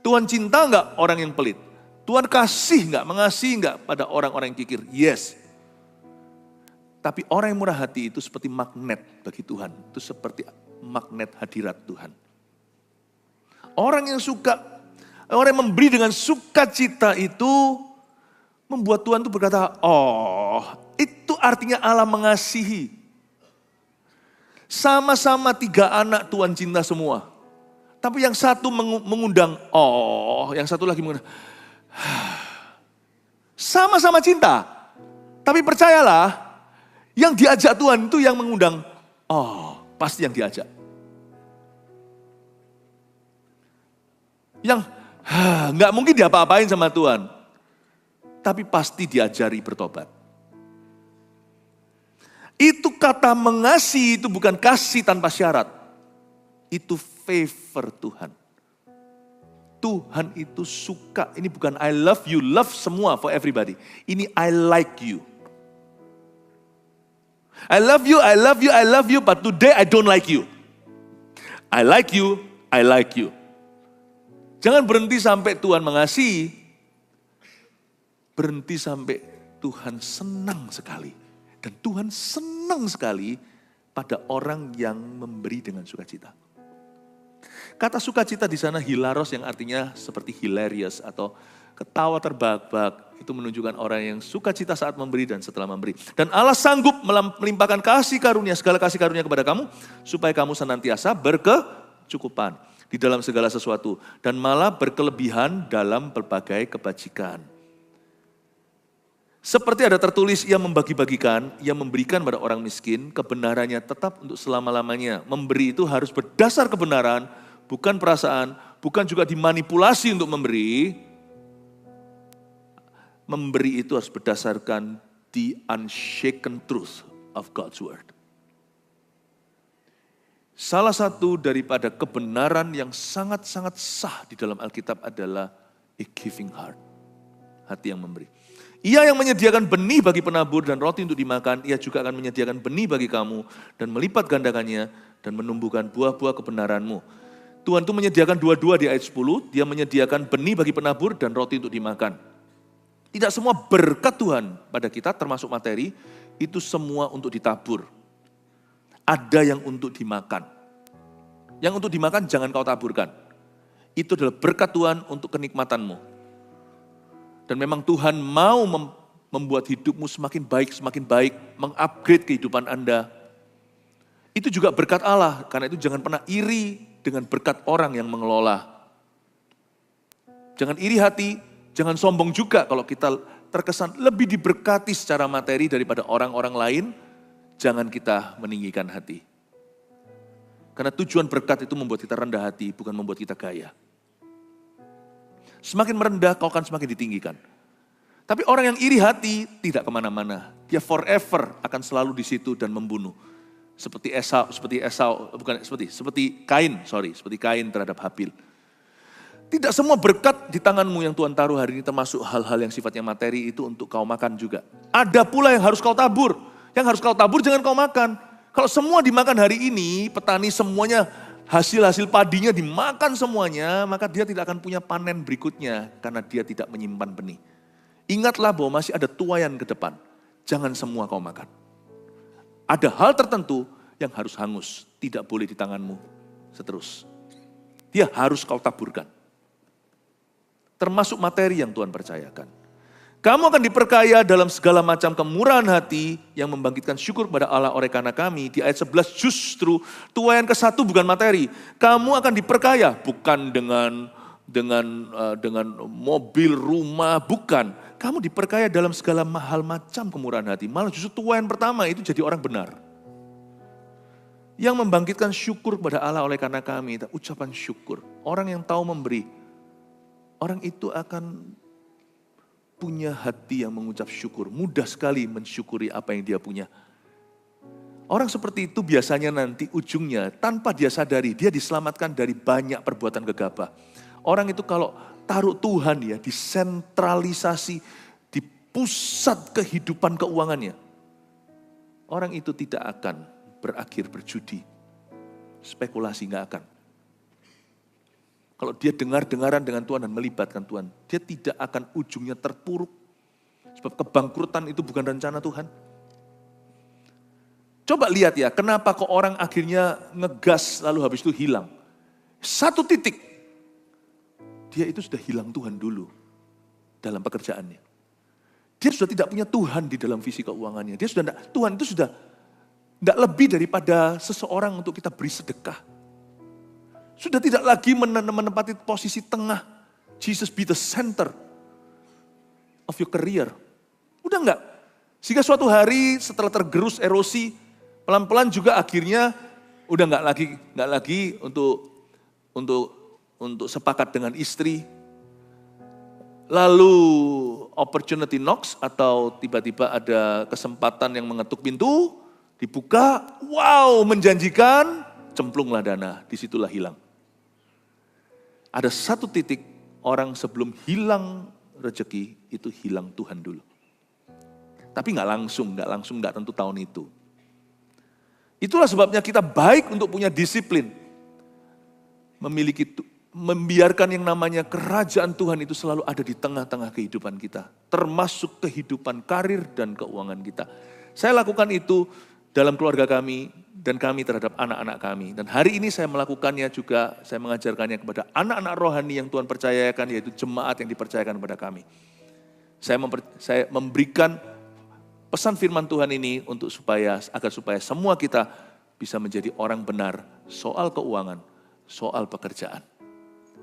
Tuhan cinta nggak orang yang pelit? Tuhan kasih nggak, mengasihi nggak pada orang-orang yang kikir? Yes. Tapi orang yang murah hati itu seperti magnet bagi Tuhan. Itu seperti magnet hadirat Tuhan. Orang yang memberi dengan sukacita itu membuat Tuhan itu berkata, oh, itu artinya Allah mengasihi. Sama-sama 3 anak Tuhan cinta semua. Tapi yang satu mengundang, oh, yang satu lagi mengundang. Sama-sama cinta. Tapi percayalah, yang diajak Tuhan itu yang mengundang, oh, pasti yang diajak. Yang nggak mungkin diapa-apain sama Tuhan. Tapi pasti diajari bertobat. Itu kata mengasihi itu bukan kasih tanpa syarat. Itu favor Tuhan. Tuhan itu suka. Ini bukan I love you, love semua for everybody. Ini I like you. I love you, I love you, I love you, but today I don't like you. I like you, I like you. Jangan berhenti sampai Tuhan mengasihi. Berhenti sampai Tuhan senang sekali. Dan Tuhan senang sekali pada orang yang memberi dengan sukacita. Kata sukacita di sana hilaros yang artinya seperti hilarious atau ketawa terbahak-bahak. Itu menunjukkan orang yang sukacita saat memberi dan setelah memberi. Dan Allah sanggup melimpahkan kasih karunia, segala kasih karunia kepada kamu. Supaya kamu senantiasa berkecukupan di dalam segala sesuatu. Dan malah berkelebihan dalam berbagai kebajikan. Seperti ada tertulis, ia membagi-bagikan, ia memberikan pada orang miskin, kebenarannya tetap untuk selama-lamanya. Memberi itu harus berdasar kebenaran, bukan perasaan, bukan juga dimanipulasi untuk memberi. Memberi itu harus berdasarkan the unshaken truth of God's word. Salah satu daripada kebenaran yang sangat-sangat sah di dalam Alkitab adalah a giving heart. Hati yang memberi. Ia yang menyediakan benih bagi penabur dan roti untuk dimakan, ia juga akan menyediakan benih bagi kamu dan melipat gandakannya dan menumbuhkan buah-buah kebenaranmu. Tuhan itu menyediakan dua-dua di ayat 10, dia menyediakan benih bagi penabur dan roti untuk dimakan. Tidak semua berkat Tuhan pada kita termasuk materi, itu semua untuk ditabur. Ada yang untuk dimakan. Yang untuk dimakan jangan kau taburkan. Itu adalah berkat Tuhan untuk kenikmatanmu. Dan memang Tuhan mau membuat hidupmu semakin baik, mengupgrade kehidupan Anda. Itu juga berkat Allah, karena itu jangan pernah iri dengan berkat orang yang mengelola. Jangan iri hati, jangan sombong juga kalau kita terkesan lebih diberkati secara materi daripada orang-orang lain, jangan kita meninggikan hati. Karena tujuan berkat itu membuat kita rendah hati, bukan membuat kita gaya. Semakin merendah, kau akan semakin ditinggikan. Tapi orang yang iri hati tidak kemana-mana. Dia forever akan selalu di situ dan membunuh. Seperti Kain terhadap Habil. Tidak semua berkat di tanganmu yang Tuhan taruh hari ini termasuk hal-hal yang sifatnya materi itu untuk kau makan juga. Ada pula yang harus kau tabur. Yang harus kau tabur jangan kau makan. Kalau semua dimakan hari ini, petani semuanya hasil-hasil padinya dimakan semuanya, maka dia tidak akan punya panen berikutnya karena dia tidak menyimpan benih. Ingatlah bahwa masih ada tuaian ke depan. Jangan semua kau makan. Ada hal tertentu yang harus hangus, tidak boleh di tanganmu seterus. Dia harus kau taburkan. Termasuk materi yang Tuhan percayakan. Kamu akan diperkaya dalam segala macam kemurahan hati yang membangkitkan syukur kepada Allah oleh karena kami. Di ayat 11 justru tuaian ke-1 bukan materi. Kamu akan diperkaya bukan dengan mobil, rumah, bukan. Kamu diperkaya dalam segala hal macam kemurahan hati. Malah justru tuaian pertama itu jadi orang benar. Yang membangkitkan syukur kepada Allah oleh karena kami. Ucapan syukur. Orang yang tahu memberi. Orang itu akan punya hati yang mengucap syukur. Mudah sekali mensyukuri apa yang dia punya. Orang seperti itu biasanya nanti ujungnya tanpa dia sadari, dia diselamatkan dari banyak perbuatan gegabah. Orang itu kalau taruh Tuhan ya, disentralisasi, di pusat kehidupan keuangannya. Orang itu tidak akan berakhir berjudi. Spekulasi gak akan. Kalau dia dengar-dengaran dengan Tuhan dan melibatkan Tuhan, dia tidak akan ujungnya terpuruk. Sebab kebangkrutan itu bukan rencana Tuhan. Coba lihat ya, kenapa kok orang akhirnya ngegas lalu habis itu hilang. Satu titik, dia itu sudah hilang Tuhan dulu dalam pekerjaannya. Dia sudah tidak punya Tuhan di dalam visi keuangannya. Dia sudah Tuhan itu sudah tidak lebih daripada seseorang untuk kita beri sedekah. Sudah tidak lagi menempati posisi tengah. Jesus be the center of your career. Udah enggak. Sehingga suatu hari setelah tergerus erosi, pelan-pelan juga akhirnya udah enggak lagi untuk sepakat dengan istri. Lalu opportunity knocks atau tiba-tiba ada kesempatan yang mengetuk pintu, dibuka, wow menjanjikan, cemplunglah dana, disitulah hilang. Ada satu titik orang sebelum hilang rezeki itu hilang Tuhan dulu. Tapi nggak tentu tahun itu. Itulah sebabnya kita baik untuk punya disiplin. Membiarkan yang namanya kerajaan Tuhan itu selalu ada di tengah-tengah kehidupan kita. Termasuk kehidupan karir dan keuangan kita. Saya lakukan itu dalam keluarga kami dan kami terhadap anak-anak kami. Dan hari ini saya melakukannya juga, saya mengajarkannya kepada anak-anak rohani yang Tuhan percayakan, yaitu jemaat yang dipercayakan kepada kami. Saya memberikan pesan firman Tuhan ini agar supaya semua kita bisa menjadi orang benar soal keuangan, soal pekerjaan.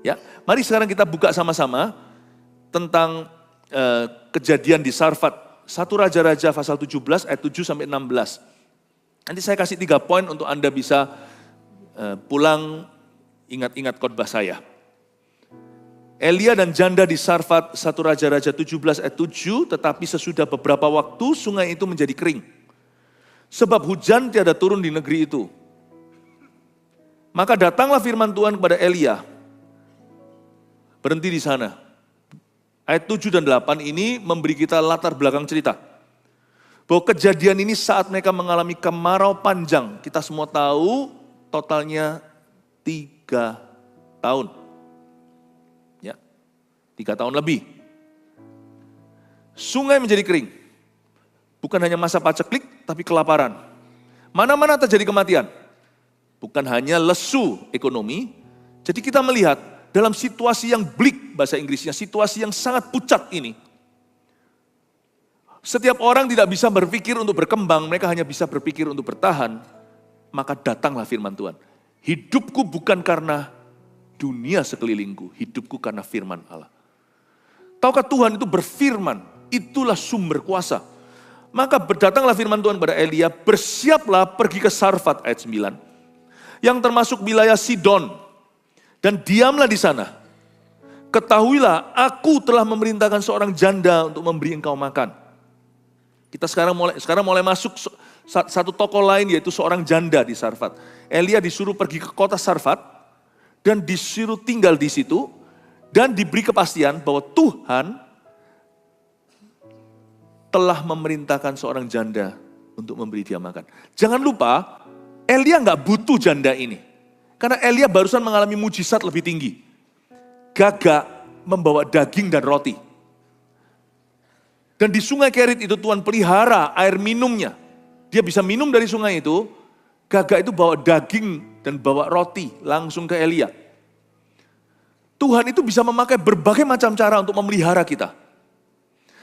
Ya, mari sekarang kita buka sama-sama tentang kejadian di Sarfat. 1 Raja-Raja pasal 17 ayat 7 sampai 16. Nanti saya kasih 3 poin untuk Anda bisa pulang ingat-ingat khotbah saya. Elia dan janda di Sarfat, 1 Raja-Raja 17 ayat 7, tetapi sesudah beberapa waktu sungai itu menjadi kering. Sebab hujan tiada turun di negeri itu. Maka datanglah firman Tuhan kepada Elia. Berhenti di sana. Ayat 7 dan 8 ini memberi kita latar belakang cerita. Bahwa kejadian ini saat mereka mengalami kemarau panjang. Kita semua tahu totalnya 3 tahun. Ya, 3 tahun lebih. Sungai menjadi kering. Bukan hanya masa paceklik, tapi kelaparan. Mana-mana terjadi kematian. Bukan hanya lesu ekonomi. Jadi kita melihat dalam situasi yang bleak, bahasa Inggrisnya, situasi yang sangat pucat ini. Setiap orang tidak bisa berpikir untuk berkembang, mereka hanya bisa berpikir untuk bertahan. Maka datanglah firman Tuhan. Hidupku bukan karena dunia sekelilingku, hidupku karena firman Allah. Tahukah Tuhan itu berfirman, itulah sumber kuasa. Maka berdatanglah firman Tuhan kepada Elia, bersiaplah pergi ke Sarfat, ayat 9. Yang termasuk wilayah Sidon. Dan diamlah di sana. Ketahuilah, aku telah memerintahkan seorang janda untuk memberi engkau makan. Kita sekarang mulai masuk satu tokoh lain, yaitu seorang janda di Sarfat. Elia disuruh pergi ke kota Sarfat dan disuruh tinggal di situ dan diberi kepastian bahwa Tuhan telah memerintahkan seorang janda untuk memberi dia makan. Jangan lupa, Elia nggak butuh janda ini, karena Elia barusan mengalami mujizat lebih tinggi. Gagak membawa daging dan roti. Dan di sungai Kerit itu Tuhan pelihara air minumnya. Dia bisa minum dari sungai itu. Gagak itu bawa daging dan bawa roti langsung ke Elia. Tuhan itu bisa memakai berbagai macam cara untuk memelihara kita.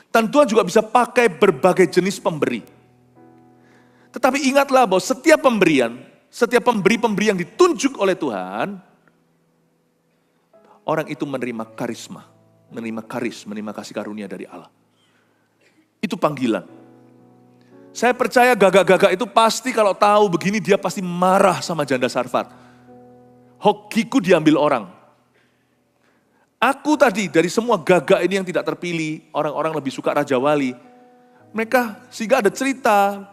Dan Tuhan juga bisa pakai berbagai jenis pemberi. Tetapi ingatlah bahwa setiap pemberi-pemberi yang ditunjuk oleh Tuhan, orang itu menerima karisma, menerima kasih karunia dari Allah. Itu panggilan. Saya percaya gagak-gagak itu pasti kalau tahu begini dia pasti marah sama janda Sarfat. Hokiku diambil orang. Aku tadi dari semua gagak ini yang tidak terpilih, orang-orang lebih suka Raja Wali. Mereka sehingga ada cerita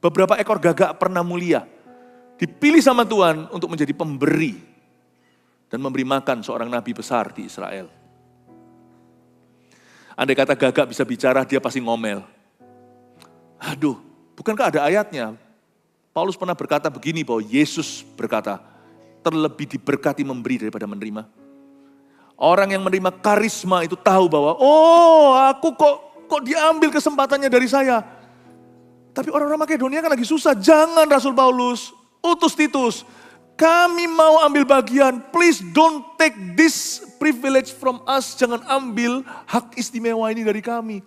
beberapa ekor gagak pernah mulia. Dipilih sama Tuhan untuk menjadi pemberi dan memberi makan seorang nabi besar di Israel. Andai kata gagak bisa bicara, dia pasti ngomel. Aduh, bukankah ada ayatnya? Paulus pernah berkata begini, bahwa Yesus berkata, terlebih diberkati memberi daripada menerima. Orang yang menerima karisma itu tahu bahwa, oh aku kok diambil kesempatannya dari saya. Tapi orang-orang Makedonia kan lagi susah. Jangan Rasul Paulus, utus Titus. Kami mau ambil bagian. Please don't take this privilege from us. Jangan ambil hak istimewa ini dari kami.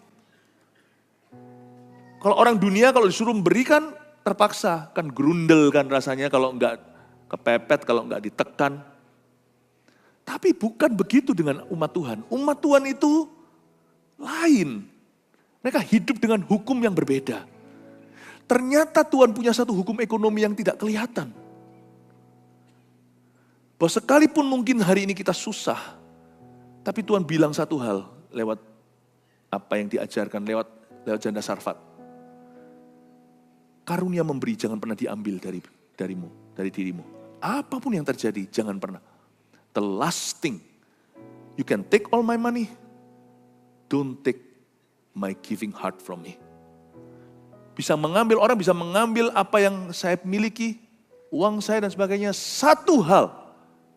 Kalau orang dunia kalau disuruh memberikan terpaksa. Kan grundel kan rasanya kalau enggak kepepet, kalau enggak ditekan. Tapi bukan begitu dengan umat Tuhan. Umat Tuhan itu lain. Mereka hidup dengan hukum yang berbeda. Ternyata Tuhan punya satu hukum ekonomi yang tidak kelihatan. Bahwa sekalipun mungkin hari ini kita susah, tapi Tuhan bilang satu hal lewat apa yang diajarkan, lewat janda Sarfat. Karunia memberi jangan pernah diambil dari dirimu. Apapun yang terjadi, jangan pernah. The last thing, you can take all my money, don't take my giving heart from me. Orang bisa mengambil apa yang saya miliki, uang saya dan sebagainya. Satu hal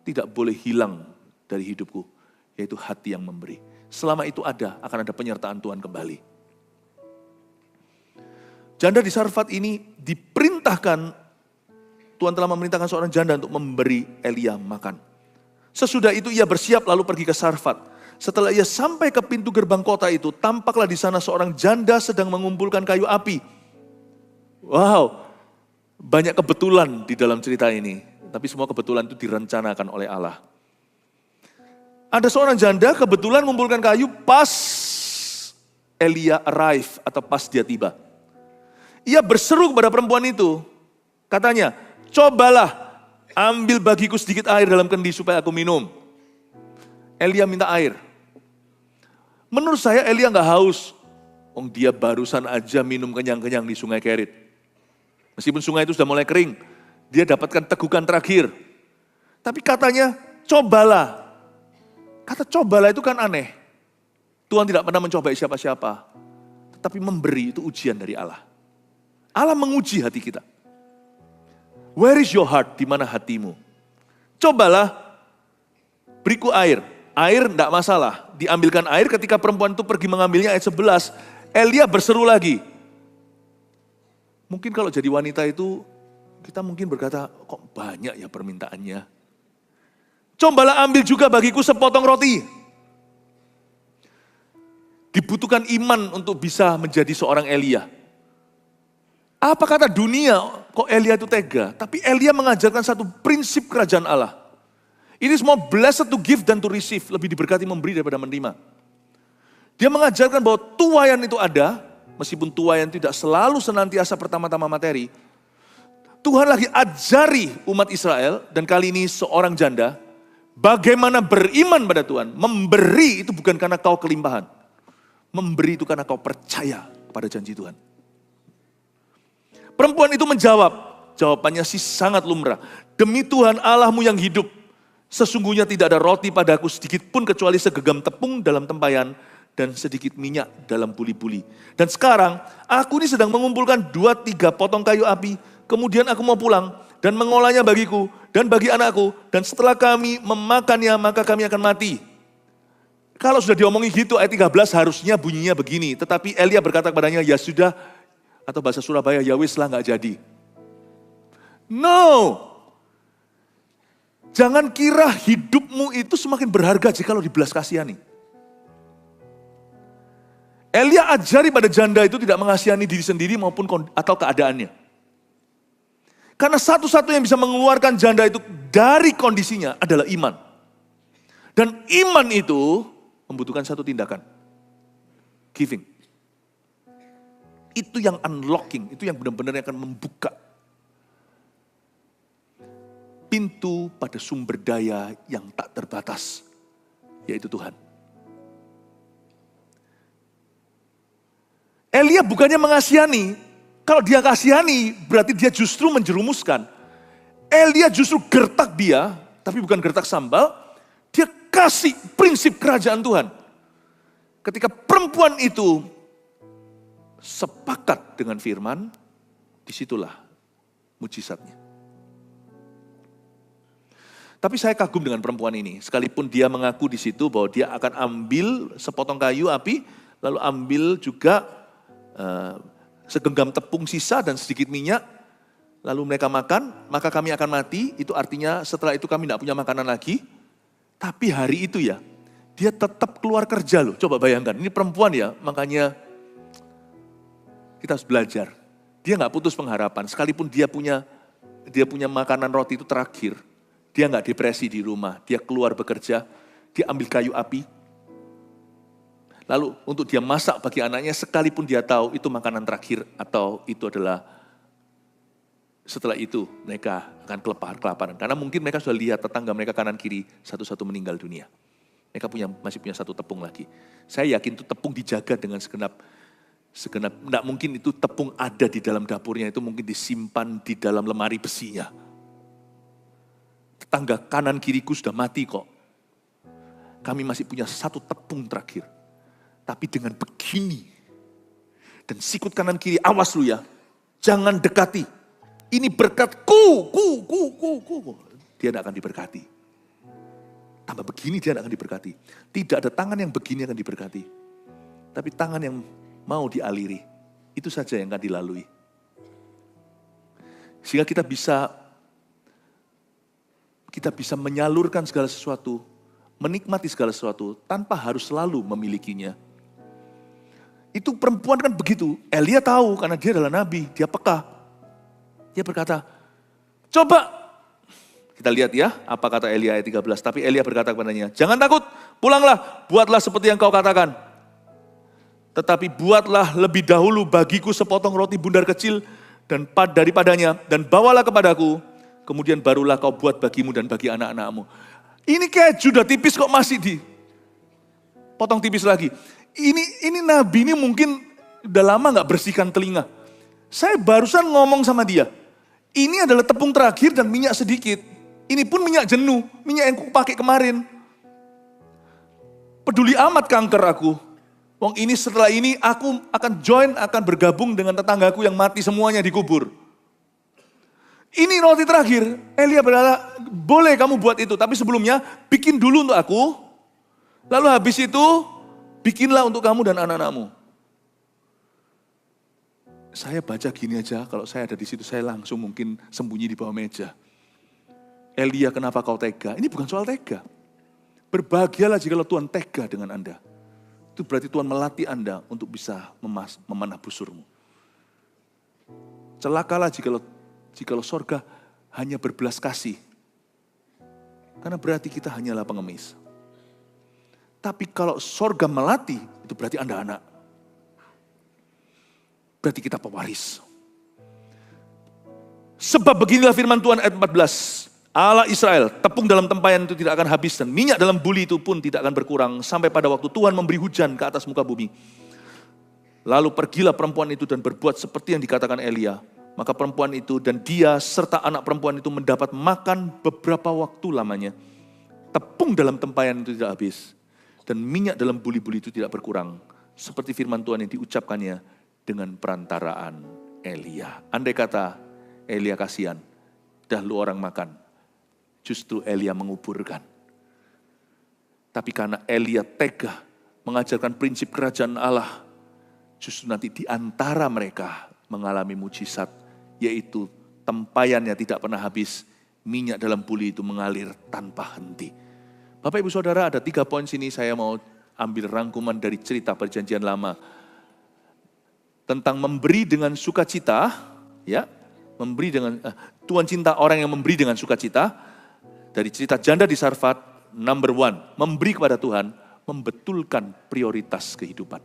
tidak boleh hilang dari hidupku, yaitu hati yang memberi. Selama itu akan ada penyertaan Tuhan kembali. Janda di Sarfat ini diperintahkan, Tuhan telah memerintahkan seorang janda untuk memberi Elia makan. Sesudah itu ia bersiap lalu pergi ke Sarfat. Setelah ia sampai ke pintu gerbang kota itu, tampaklah di sana seorang janda sedang mengumpulkan kayu api. Wow, banyak kebetulan di dalam cerita ini. Tapi semua kebetulan itu direncanakan oleh Allah. Ada seorang janda kebetulan mengumpulkan kayu pas Elia arrive atau pas dia tiba. Ia berseru kepada perempuan itu. Katanya, cobalah ambil bagiku sedikit air dalam kendi supaya aku minum. Elia minta air. Menurut saya Elia gak haus. Dia barusan aja minum kenyang-kenyang di sungai Kerit. Meskipun sungai itu sudah mulai kering, dia dapatkan tegukan terakhir. Tapi katanya, cobalah. Kata cobalah itu kan aneh. Tuhan tidak pernah mencobai siapa-siapa. Tetapi memberi itu ujian dari Allah. Allah menguji hati kita. Where is your heart? Di mana hatimu? Cobalah, beriku air. Air tidak masalah. Diambilkan air ketika perempuan itu pergi mengambilnya ayat 11. Elia berseru lagi. Mungkin kalau jadi wanita itu, kita mungkin berkata, kok banyak ya permintaannya. Cobalah ambil juga bagiku sepotong roti. Dibutuhkan iman untuk bisa menjadi seorang Elia. Apa kata dunia, kok Elia itu tega? Tapi Elia mengajarkan satu prinsip kerajaan Allah. It is more blessed to give than to receive. Lebih diberkati memberi daripada menerima. Dia mengajarkan bahwa tuaian itu ada, meskipun tuaian tidak selalu senantiasa pertama-tama materi. Tuhan lagi ajari umat Israel, dan kali ini seorang janda, bagaimana beriman pada Tuhan. Memberi itu bukan karena kau kelimpahan. Memberi itu karena kau percaya pada janji Tuhan. Perempuan itu menjawab, jawabannya sih sangat lumrah. Demi Tuhan Allahmu yang hidup, sesungguhnya tidak ada roti padaku sedikit pun kecuali segenggam tepung dalam tempayan dan sedikit minyak dalam buli-buli. Dan sekarang aku ini sedang mengumpulkan 2-3 potong kayu api, kemudian aku mau pulang dan mengolahnya bagiku dan bagi anakku, dan setelah kami memakannya maka kami akan mati. Kalau sudah diomongi gitu ayat 13 harusnya bunyinya begini, tetapi Elia berkata kepadanya, ya sudah, atau bahasa Surabaya, ya wis lah gak jadi. No. Jangan kira hidupmu itu semakin berharga jika lo dibelas kasihani. Elia ajari pada janda itu tidak mengasihani diri sendiri maupun atau keadaannya. Karena satu-satu yang bisa mengeluarkan janda itu dari kondisinya adalah iman. Dan iman itu membutuhkan satu tindakan. Giving. Itu yang unlocking, itu yang benar-benar akan membuka pintu pada sumber daya yang tak terbatas, yaitu Tuhan. Elia bukannya mengasihani, kalau dia kasihani berarti dia justru menjerumuskan. Elia justru gertak dia, tapi bukan gertak sambal, dia kasih prinsip kerajaan Tuhan. Ketika perempuan itu sepakat dengan firman, disitulah mujizatnya. Tapi saya kagum dengan perempuan ini. Sekalipun dia mengaku di situ bahwa dia akan ambil sepotong kayu api, lalu ambil juga segenggam tepung sisa dan sedikit minyak, lalu mereka makan, maka kami akan mati. Itu artinya setelah itu kami tidak punya makanan lagi. Tapi hari itu ya, dia tetap keluar kerja loh. Coba bayangkan, ini perempuan ya, makanya kita harus belajar. Dia nggak putus pengharapan, sekalipun dia punya makanan roti itu terakhir. Dia nggak depresi di rumah, dia keluar bekerja, dia ambil kayu api. Lalu untuk dia masak bagi anaknya sekalipun dia tahu itu makanan terakhir atau itu adalah setelah itu mereka akan kelaparan. Karena mungkin mereka sudah lihat tetangga mereka kanan kiri satu-satu meninggal dunia. Mereka masih punya satu tepung lagi. Saya yakin itu tepung dijaga dengan segenap, tidak mungkin itu tepung ada di dalam dapurnya, itu mungkin disimpan di dalam lemari besinya. Tetangga kanan kiriku sudah mati kok. Kami masih punya satu tepung terakhir. Tapi dengan begini. Dan sikut kanan kiri, awas lu ya. Jangan dekati. Ini berkatku. Dia tidak akan diberkati. Tambah begini dia tidak akan diberkati. Tidak ada tangan yang begini akan diberkati. Tapi tangan yang mau dialiri. Itu saja yang akan dilalui. Sehingga kita bisa menyalurkan segala sesuatu, menikmati segala sesuatu, tanpa harus selalu memilikinya. Itu perempuan kan begitu, Elia tahu karena dia adalah nabi, dia peka. Dia berkata, coba, kita lihat ya, apa kata Elia ayat 13, tapi Elia berkata kepadanya, jangan takut, pulanglah, buatlah seperti yang kau katakan. Tetapi buatlah lebih dahulu bagiku sepotong roti bundar kecil dan daripadanya, dan bawalah kepadaku, kemudian barulah kau buat bagimu dan bagi anak-anakmu. Ini keju udah tipis kok masih potong tipis lagi. Ini nabi ini mungkin udah lama gak bersihkan telinga. Saya barusan ngomong sama dia. Ini adalah tepung terakhir dan minyak sedikit. Ini pun minyak jenuh, minyak yang aku pakai kemarin. Peduli amat kanker aku. Wong ini setelah ini aku akan bergabung dengan tetanggaku yang mati semuanya dikubur. Ini roti terakhir, Elia berkata, boleh kamu buat itu, tapi sebelumnya bikin dulu untuk aku, lalu habis itu bikinlah untuk kamu dan anak-anakmu. Saya baca gini aja, kalau saya ada di situ saya langsung mungkin sembunyi di bawah meja. Elia, kenapa kau tega? Ini bukan soal tega. Berbahagialah jika Tuhan tega dengan Anda. Itu berarti Tuhan melatih Anda untuk bisa memanah busurmu. Celakalah jikalau sorga hanya berbelas kasih. Karena berarti kita hanyalah pengemis. Tapi kalau sorga melatih, itu berarti Anda anak. Berarti kita pewaris. Sebab beginilah firman Tuhan ayat 14. Allah Israel, tepung dalam tempayan itu tidak akan habis dan minyak dalam buli itu pun tidak akan berkurang. Sampai pada waktu Tuhan memberi hujan ke atas muka bumi. Lalu pergilah perempuan itu dan berbuat seperti yang dikatakan Elia. Maka perempuan itu dan dia serta anak perempuan itu mendapat makan beberapa waktu lamanya. Tepung dalam tempayan itu tidak habis. Dan minyak dalam buli-buli itu tidak berkurang. Seperti firman Tuhan yang diucapkannya dengan perantaraan Elia. Andai kata Elia kasihan, dahulu orang makan. Justru Elia menguburkan. Tapi karena Elia tega mengajarkan prinsip kerajaan Allah. Justru nanti di antara mereka mengalami mujizat. Yaitu tempayannya tidak pernah habis, minyak dalam buli itu mengalir tanpa henti. Bapak Ibu Saudara, ada 3 poin sini saya mau ambil rangkuman dari cerita Perjanjian Lama. Tentang memberi dengan sukacita, ya, Tuhan cinta orang yang memberi dengan sukacita. Dari cerita janda di Sarfat, number 1, memberi kepada Tuhan, membetulkan prioritas kehidupan.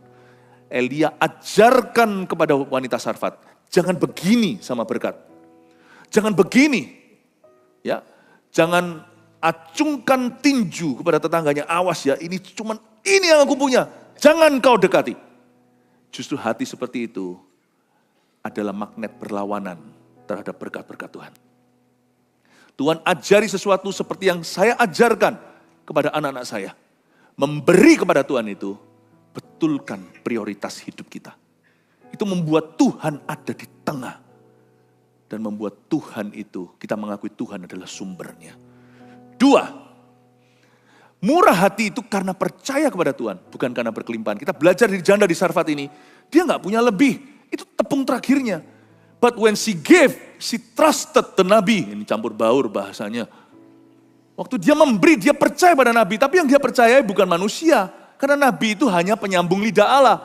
Elia ajarkan kepada wanita Sarfat, jangan begini sama berkat. Jangan begini. Ya. Jangan acungkan tinju kepada tetangganya. Awas ya, ini yang aku punya. Jangan kau dekati. Justru hati seperti itu adalah magnet berlawanan terhadap berkat-berkat Tuhan. Tuhan ajari sesuatu seperti yang saya ajarkan kepada anak-anak saya. Memberi kepada Tuhan itu, betulkan prioritas hidup kita. Itu membuat Tuhan ada di tengah. Dan membuat Tuhan itu, kita mengakui Tuhan adalah sumbernya. 2, murah hati itu karena percaya kepada Tuhan, bukan karena berkelimpahan. Kita belajar dari janda di Sarfat ini, dia gak punya lebih, itu tepung terakhirnya. But when she gave, she trusted the Nabi. Ini campur baur bahasanya. Waktu dia memberi, dia percaya pada Nabi, tapi yang dia percayai bukan manusia. Karena Nabi itu hanya penyambung lidah Allah.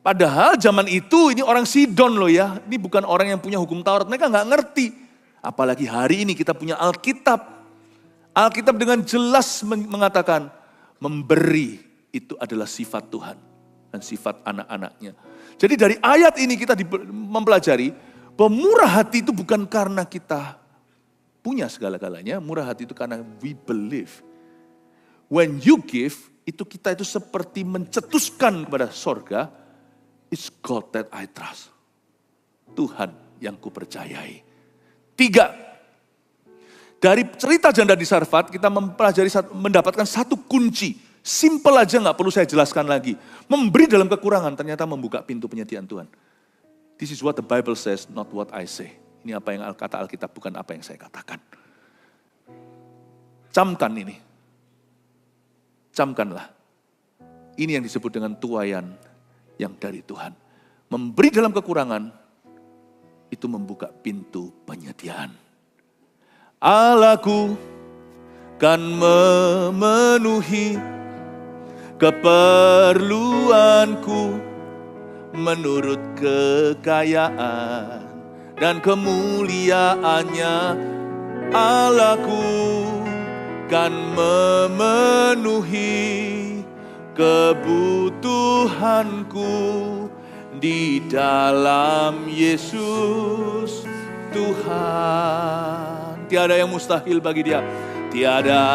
Padahal zaman itu ini orang Sidon loh ya, ini bukan orang yang punya hukum Taurat, mereka gak ngerti. Apalagi hari ini kita punya Alkitab. Alkitab dengan jelas mengatakan, memberi itu adalah sifat Tuhan dan sifat anak-anaknya. Jadi dari ayat ini kita mempelajari bahwa murah hati itu bukan karena kita punya segala-galanya, murah hati itu karena we believe. When you give, itu kita itu seperti mencetuskan kepada sorga, it's God that I trust. Tuhan yang kupercayai. 3, dari cerita janda di Sarfat kita mendapatkan satu kunci. Simple aja, gak perlu saya jelaskan lagi. Memberi dalam kekurangan ternyata membuka pintu penyediaan Tuhan. This is what the Bible says, not what I say. Ini apa yang kata Alkitab, bukan apa yang saya katakan. Camkan ini. Camkanlah. Ini yang disebut dengan tuaian yang dari Tuhan. Memberi dalam kekurangan, itu membuka pintu penyediaan. Allahku kan memenuhi keperluanku menurut kekayaan dan kemuliaannya. Allahku kan memenuhi kebutuhanku di dalam Yesus Tuhan. Tiada yang mustahil bagi Dia. Tiada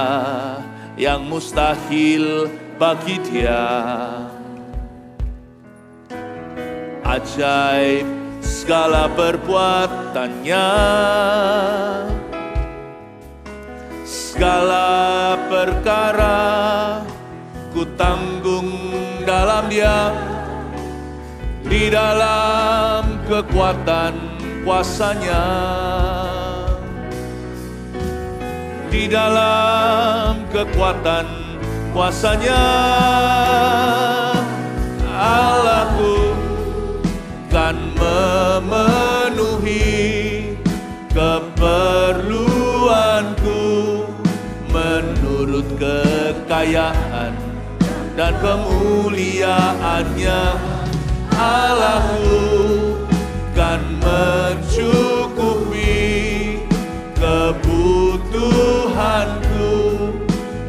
yang mustahil bagi Dia. Ajaib segala perbuatannya, segala perkara ku tanggung dalam Dia, di dalam kekuatan kuasa-Nya, di dalam kekuatan kuasa-Nya. Allahku kan memenuhi keperluanku menurut kekayaan dan kemuliaannya. Allahku kan mencukupi kebutuhanku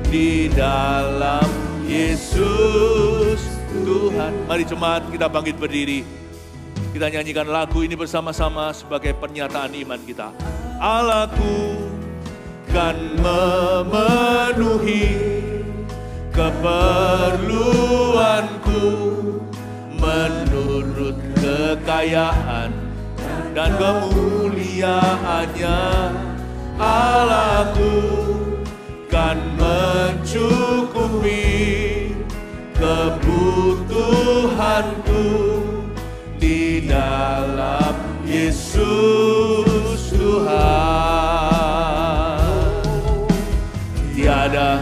di dalam Yesus Tuhan. Mari jemaat kita bangkit berdiri. Kita nyanyikan lagu ini bersama-sama sebagai pernyataan iman kita. Allahku kan memenuhi keperluanku menurut kekayaan dan kemuliaannya. Allahku kan mencukupi kebutuhanku di dalam Yesus Tuhan. Tiada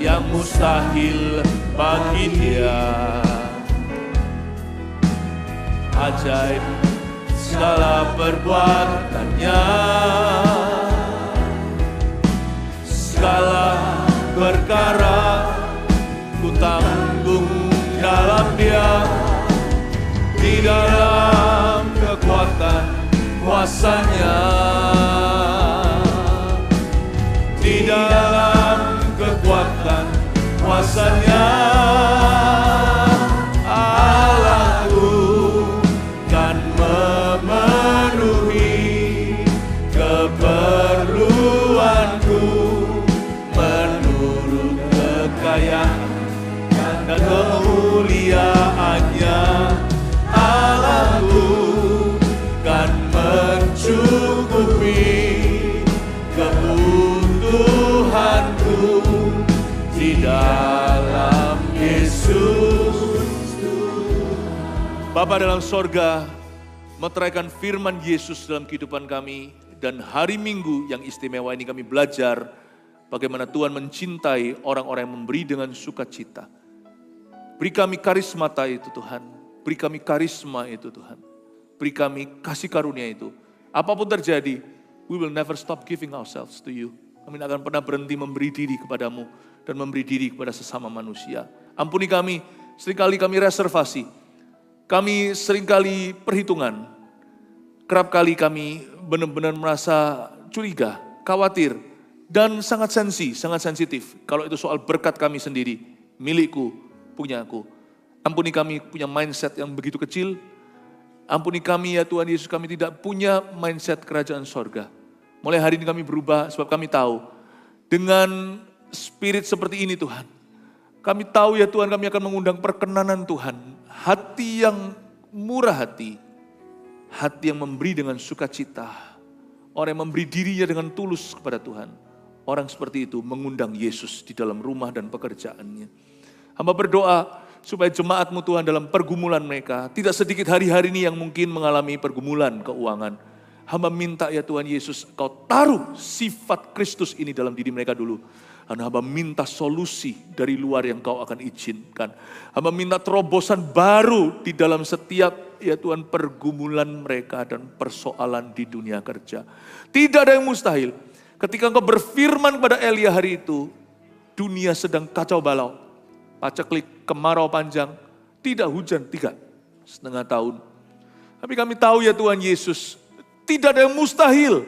yang mustahil bagi Dia. Ajaib segala perbuatannya, segala perkara ku tanggung dalam Dia, di dalam kekuatan kuasa-Nya, di dalam kekuatan kuasa-Nya. Allahku kan memenuhi keperluanku menurut kekayaan dan kemuliaannya. Allahku kan mencukupi kebutuhanku di dalam Yesus. Bapa dalam sorga, meteraikan firman Yesus dalam kehidupan kami, dan hari Minggu yang istimewa ini kami belajar Bagaimana Tuhan mencintai orang-orang yang memberi dengan sukacita. Beri kami karismata itu Tuhan. Beri kami karisma itu Tuhan. Beri kami kasih karunia itu. Apapun terjadi, we will never stop giving ourselves to you. Kami tidak akan pernah berhenti memberi diri kepadamu dan memberi diri kepada sesama manusia. Ampuni kami, seringkali kami reservasi. Kami seringkali perhitungan. Kerap kali kami benar-benar merasa curiga, khawatir, dan sangat sensitif. Kalau itu soal berkat kami sendiri, milikku, punyaku. Ampuni kami punya mindset yang begitu kecil. Ampuni kami ya Tuhan Yesus, kami tidak punya mindset kerajaan sorga. Mulai hari ini kami berubah sebab kami tahu dengan spirit seperti ini Tuhan. Kami tahu ya Tuhan, kami akan mengundang perkenanan Tuhan. Hati yang murah hati yang memberi dengan sukacita. Orang yang memberi dirinya dengan tulus kepada Tuhan. Orang seperti itu mengundang Yesus di dalam rumah dan pekerjaannya. Hamba berdoa supaya jemaat-Mu Tuhan dalam pergumulan mereka, tidak sedikit hari-hari ini yang mungkin mengalami pergumulan keuangan. Hamba minta ya Tuhan Yesus, Kau taruh sifat Kristus ini dalam diri mereka dulu. Dan hamba minta solusi dari luar yang Kau akan izinkan. Hamba minta terobosan baru di dalam setiap ya Tuhan pergumulan mereka dan persoalan di dunia kerja. Tidak ada yang mustahil. Ketika Engkau berfirman pada Elia hari itu, dunia sedang kacau balau. Paceklik, kemarau panjang, tidak hujan 3,5 tahun. Tapi kami tahu ya Tuhan Yesus, tidak ada yang mustahil.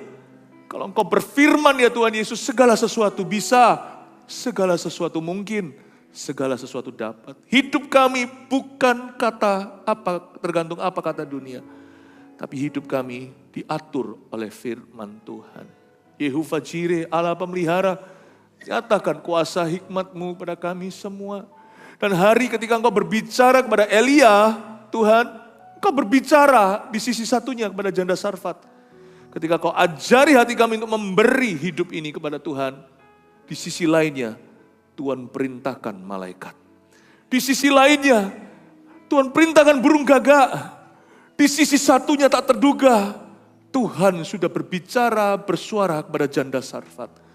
Kalau Engkau berfirman ya Tuhan Yesus, segala sesuatu bisa, segala sesuatu mungkin, segala sesuatu dapat. Hidup kami bukan kata apa, tergantung apa kata dunia. Tapi hidup kami diatur oleh firman Tuhan. Yehovah Jireh, Allah pemelihara, nyatakan kuasa hikmat-Mu pada kami semua. Dan hari ketika Engkau berbicara kepada Elia, Tuhan, Engkau berbicara di sisi satunya kepada janda Sarfat. Ketika Kau ajari hati kami untuk memberi hidup ini kepada Tuhan, di sisi lainnya Tuhan perintahkan malaikat. Di sisi lainnya Tuhan perintahkan burung gagak. Di sisi satunya tak terduga Tuhan sudah berbicara, bersuara kepada janda Sarfat.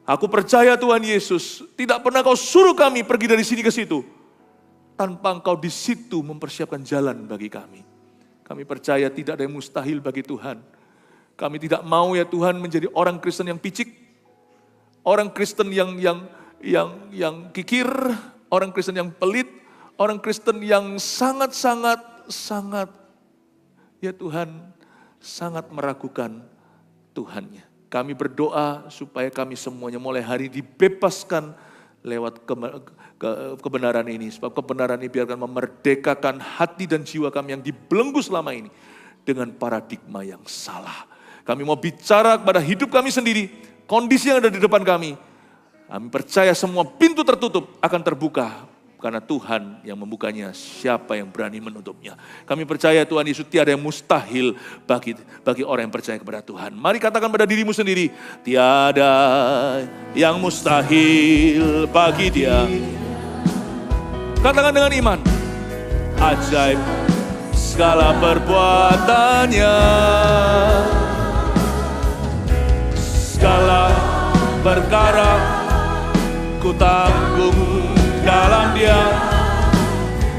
Aku percaya Tuhan Yesus, tidak pernah Kau suruh kami pergi dari sini ke situ tanpa Engkau di situ mempersiapkan jalan bagi kami. Kami percaya tidak ada yang mustahil bagi Tuhan. Kami tidak mau ya Tuhan menjadi orang Kristen yang picik, orang Kristen yang kikir, orang Kristen yang pelit, orang Kristen yang sangat ya Tuhan, sangat meragukan Tuhannya. Kami berdoa supaya kami semuanya mulai hari dibebaskan lewat kebenaran ini. Sebab kebenaran ini biarkan memerdekakan hati dan jiwa kami yang dibelenggu selama ini dengan paradigma yang salah. Kami mau bicara kepada hidup kami sendiri, kondisi yang ada di depan kami. Kami percaya semua pintu tertutup akan terbuka. Karena Tuhan yang membukanya, siapa yang berani menutupnya. Kami percaya Tuhan Yesus tiada yang mustahil bagi orang yang percaya kepada Tuhan. Mari katakan pada dirimu sendiri, tiada yang mustahil bagi Dia. Katakan dengan iman, ajaib segala perbuatannya, segala perkara ku tanggung dalam Dia,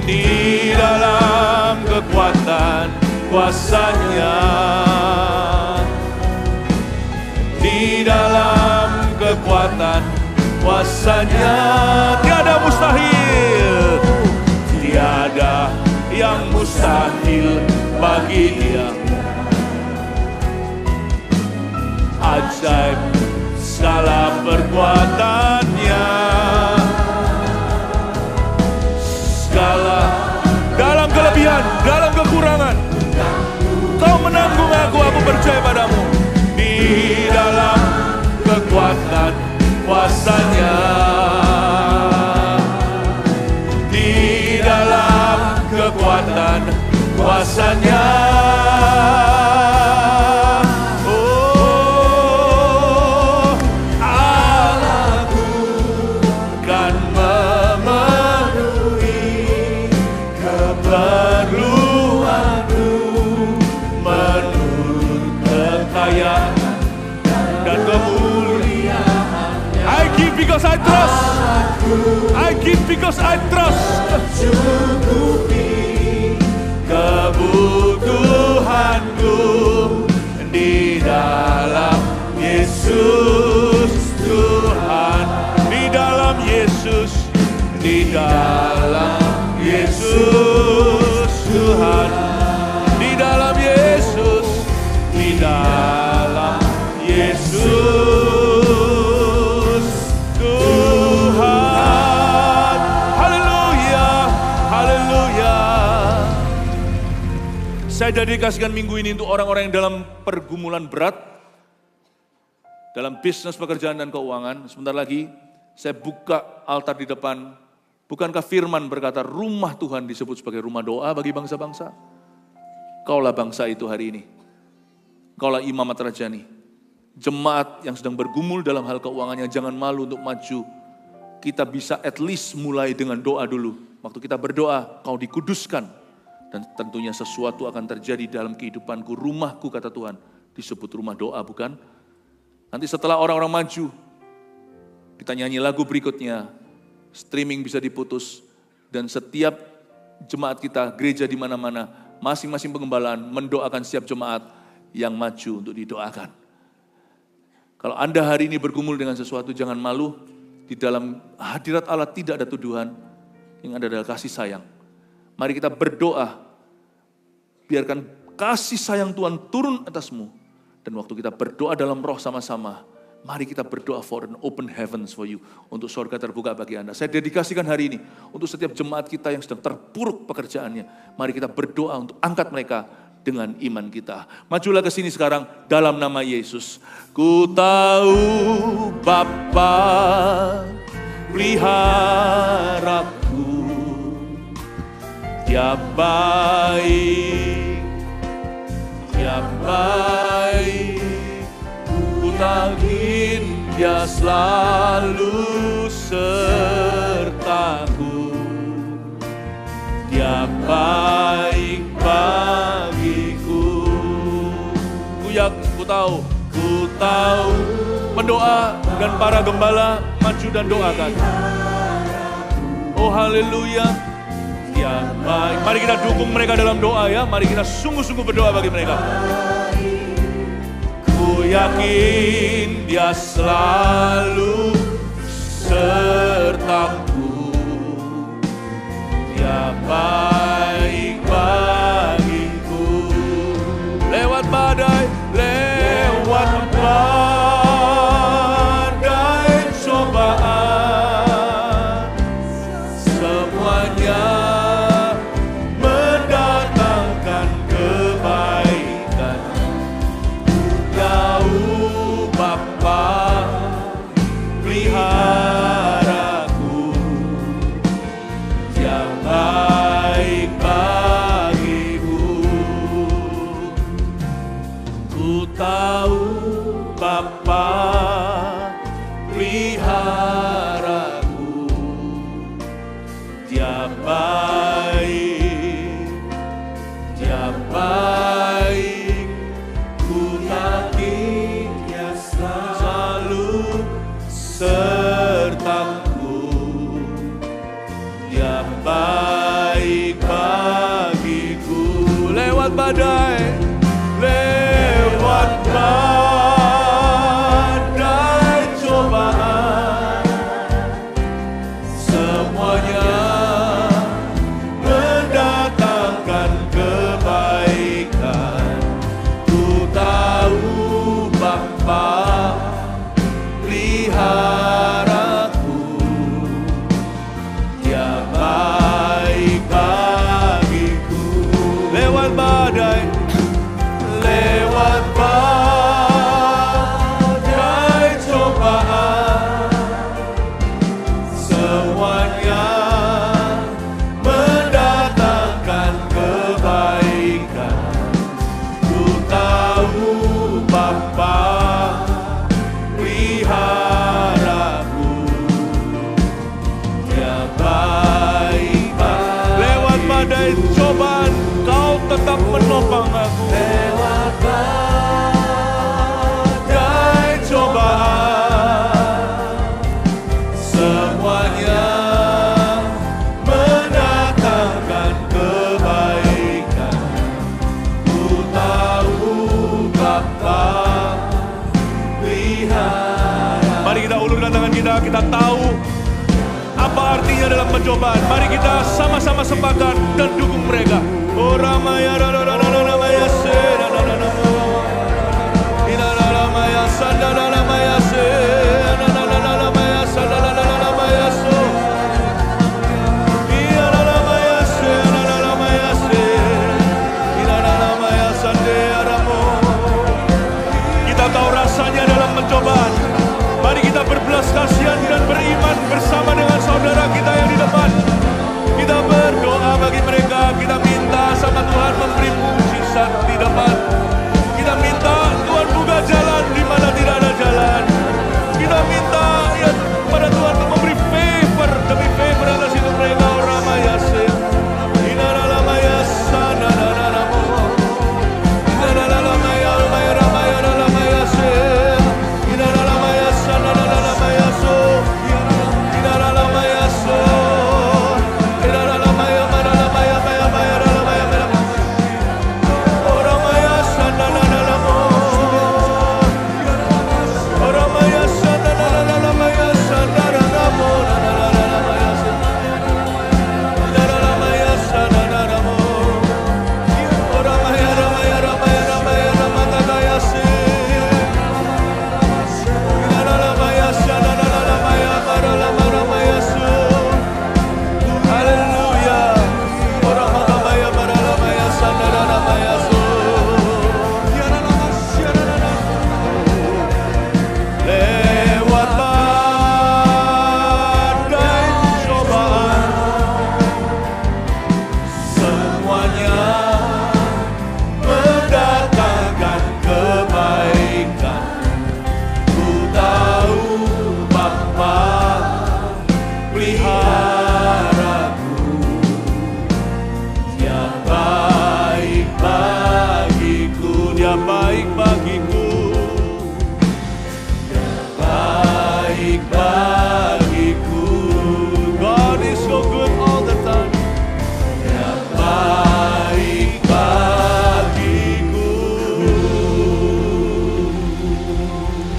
di dalam kekuatan kuasa-Nya, di dalam kekuatan kuasa-Nya. Tiada mustahil, tiada yang mustahil bagi Dia. Ajaib segala perbuatannya, segala dalam kelebihan, dalam kekurangan, Kau menanggung aku percaya padamu. Di dalam kekuatan kuasa-Nya, di dalam kekuatan kuasa-Nya. Oh, Allahku because I trust. I give because I trust. Kebutuhanku di dalam Yesus Tuhan. Di dalam Yesus. Di dalam Yesus Tuhan. Di dalam Yesus. Di dalam Yesus Tuhan. Haleluya, haleluya. Saya dedikasikan minggu ini untuk orang-orang yang dalam pergumulan berat, dalam bisnis, pekerjaan, dan keuangan. Sebentar lagi saya buka altar di depan. Bukankah firman berkata rumah Tuhan disebut sebagai rumah doa bagi bangsa-bangsa? Kaulah bangsa itu hari ini. Kaulah Imamat Rajani. Jemaat yang sedang bergumul dalam hal keuangannya, jangan malu untuk maju. Kita bisa at least mulai dengan doa dulu. Waktu kita berdoa, kau dikuduskan. Dan tentunya sesuatu akan terjadi dalam kehidupanku. Rumahku, kata Tuhan, disebut rumah doa, bukan? Nanti setelah orang-orang maju, kita nyanyi lagu berikutnya, streaming bisa diputus, dan setiap jemaat kita, gereja di mana-mana, masing-masing pengembalaan mendoakan setiap jemaat yang maju untuk didoakan. Kalau Anda hari ini bergumul dengan sesuatu, jangan malu. Di dalam hadirat Allah tidak ada tuduhan, yang ada adalah kasih sayang. Mari kita berdoa, biarkan kasih sayang Tuhan turun atasmu. Dan waktu kita berdoa dalam roh sama-sama, mari kita berdoa for an open heavens for you. Untuk surga terbuka bagi Anda. Saya dedikasikan hari ini untuk setiap jemaat kita yang sedang terpuruk pekerjaannya. Mari kita berdoa untuk angkat mereka dengan iman kita. Majulah ke sini sekarang dalam nama Yesus. Ku tahu Bapa peliharaku, tiap baik, tiap baik. Ku tagih Dia selalu sertaku. Dia baik bagiku. Ku tahu. Pendoa dan para gembala maju dan doakan. Oh haleluya. Dia baik. Mari kita dukung mereka dalam doa ya. Mari kita sungguh-sungguh berdoa bagi mereka. Ku yakin Dia selalu sertaku. Dia baik bagiku. Lewat badai cobaan, semuanya mendatangkan kebaikan. Jauh Bapa peliharaku, Dia baik bagiku. Ku tahu Bapa peliharaku, Dia baik, Dia baik. Ku yakin Dia selalu sertaku. Dia baik bagiku. Lewat badai, lewat badai Mari kita ulurkan tangan kita tahu apa artinya dalam pencobaan. Mari kita sama-sama sepakat dan dukung mereka. Oh Ramaya Ramaya Se Ramaya Sandala Ramaya Se Ramaya Sandala Ramaya So Ramaya Se Ramaya Se Ramaya Sandala Ramo. Kita tahu rasanya dalam pencobaan. Mari kita berbelas kasihan dan beriman bersama dengan saudara kita yang di depan. Kita berdoa bagi mereka, kita minta sama Tuhan memberi mukjizat di depan. Kita minta Tuhan buka jalan di mana tidak ada jalan. Kita minta ya pada Tuhan untuk memberi favor demi favor atas hidup mereka. Ramaya se, Ramaya sana Ramo, Ramaya Ramaya Ramaya Ramaya se, Ramaya sana Ramaya so, Ramaya so.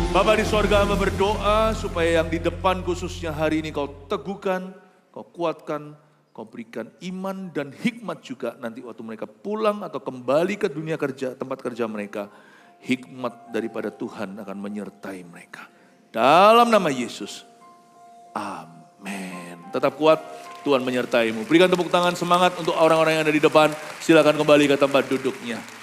Bapa di sorga, hamba berdoa supaya yang di depan khususnya hari ini kau teguhkan, kau kuatkan, kau berikan iman dan hikmat juga nanti waktu mereka pulang atau kembali ke dunia kerja, tempat kerja mereka. Hikmat daripada Tuhan akan menyertai mereka. Dalam nama Yesus, amin. Tetap kuat, Tuhan menyertaimu. Berikan tepuk tangan semangat untuk orang-orang yang ada di depan. Silakan kembali ke tempat duduknya.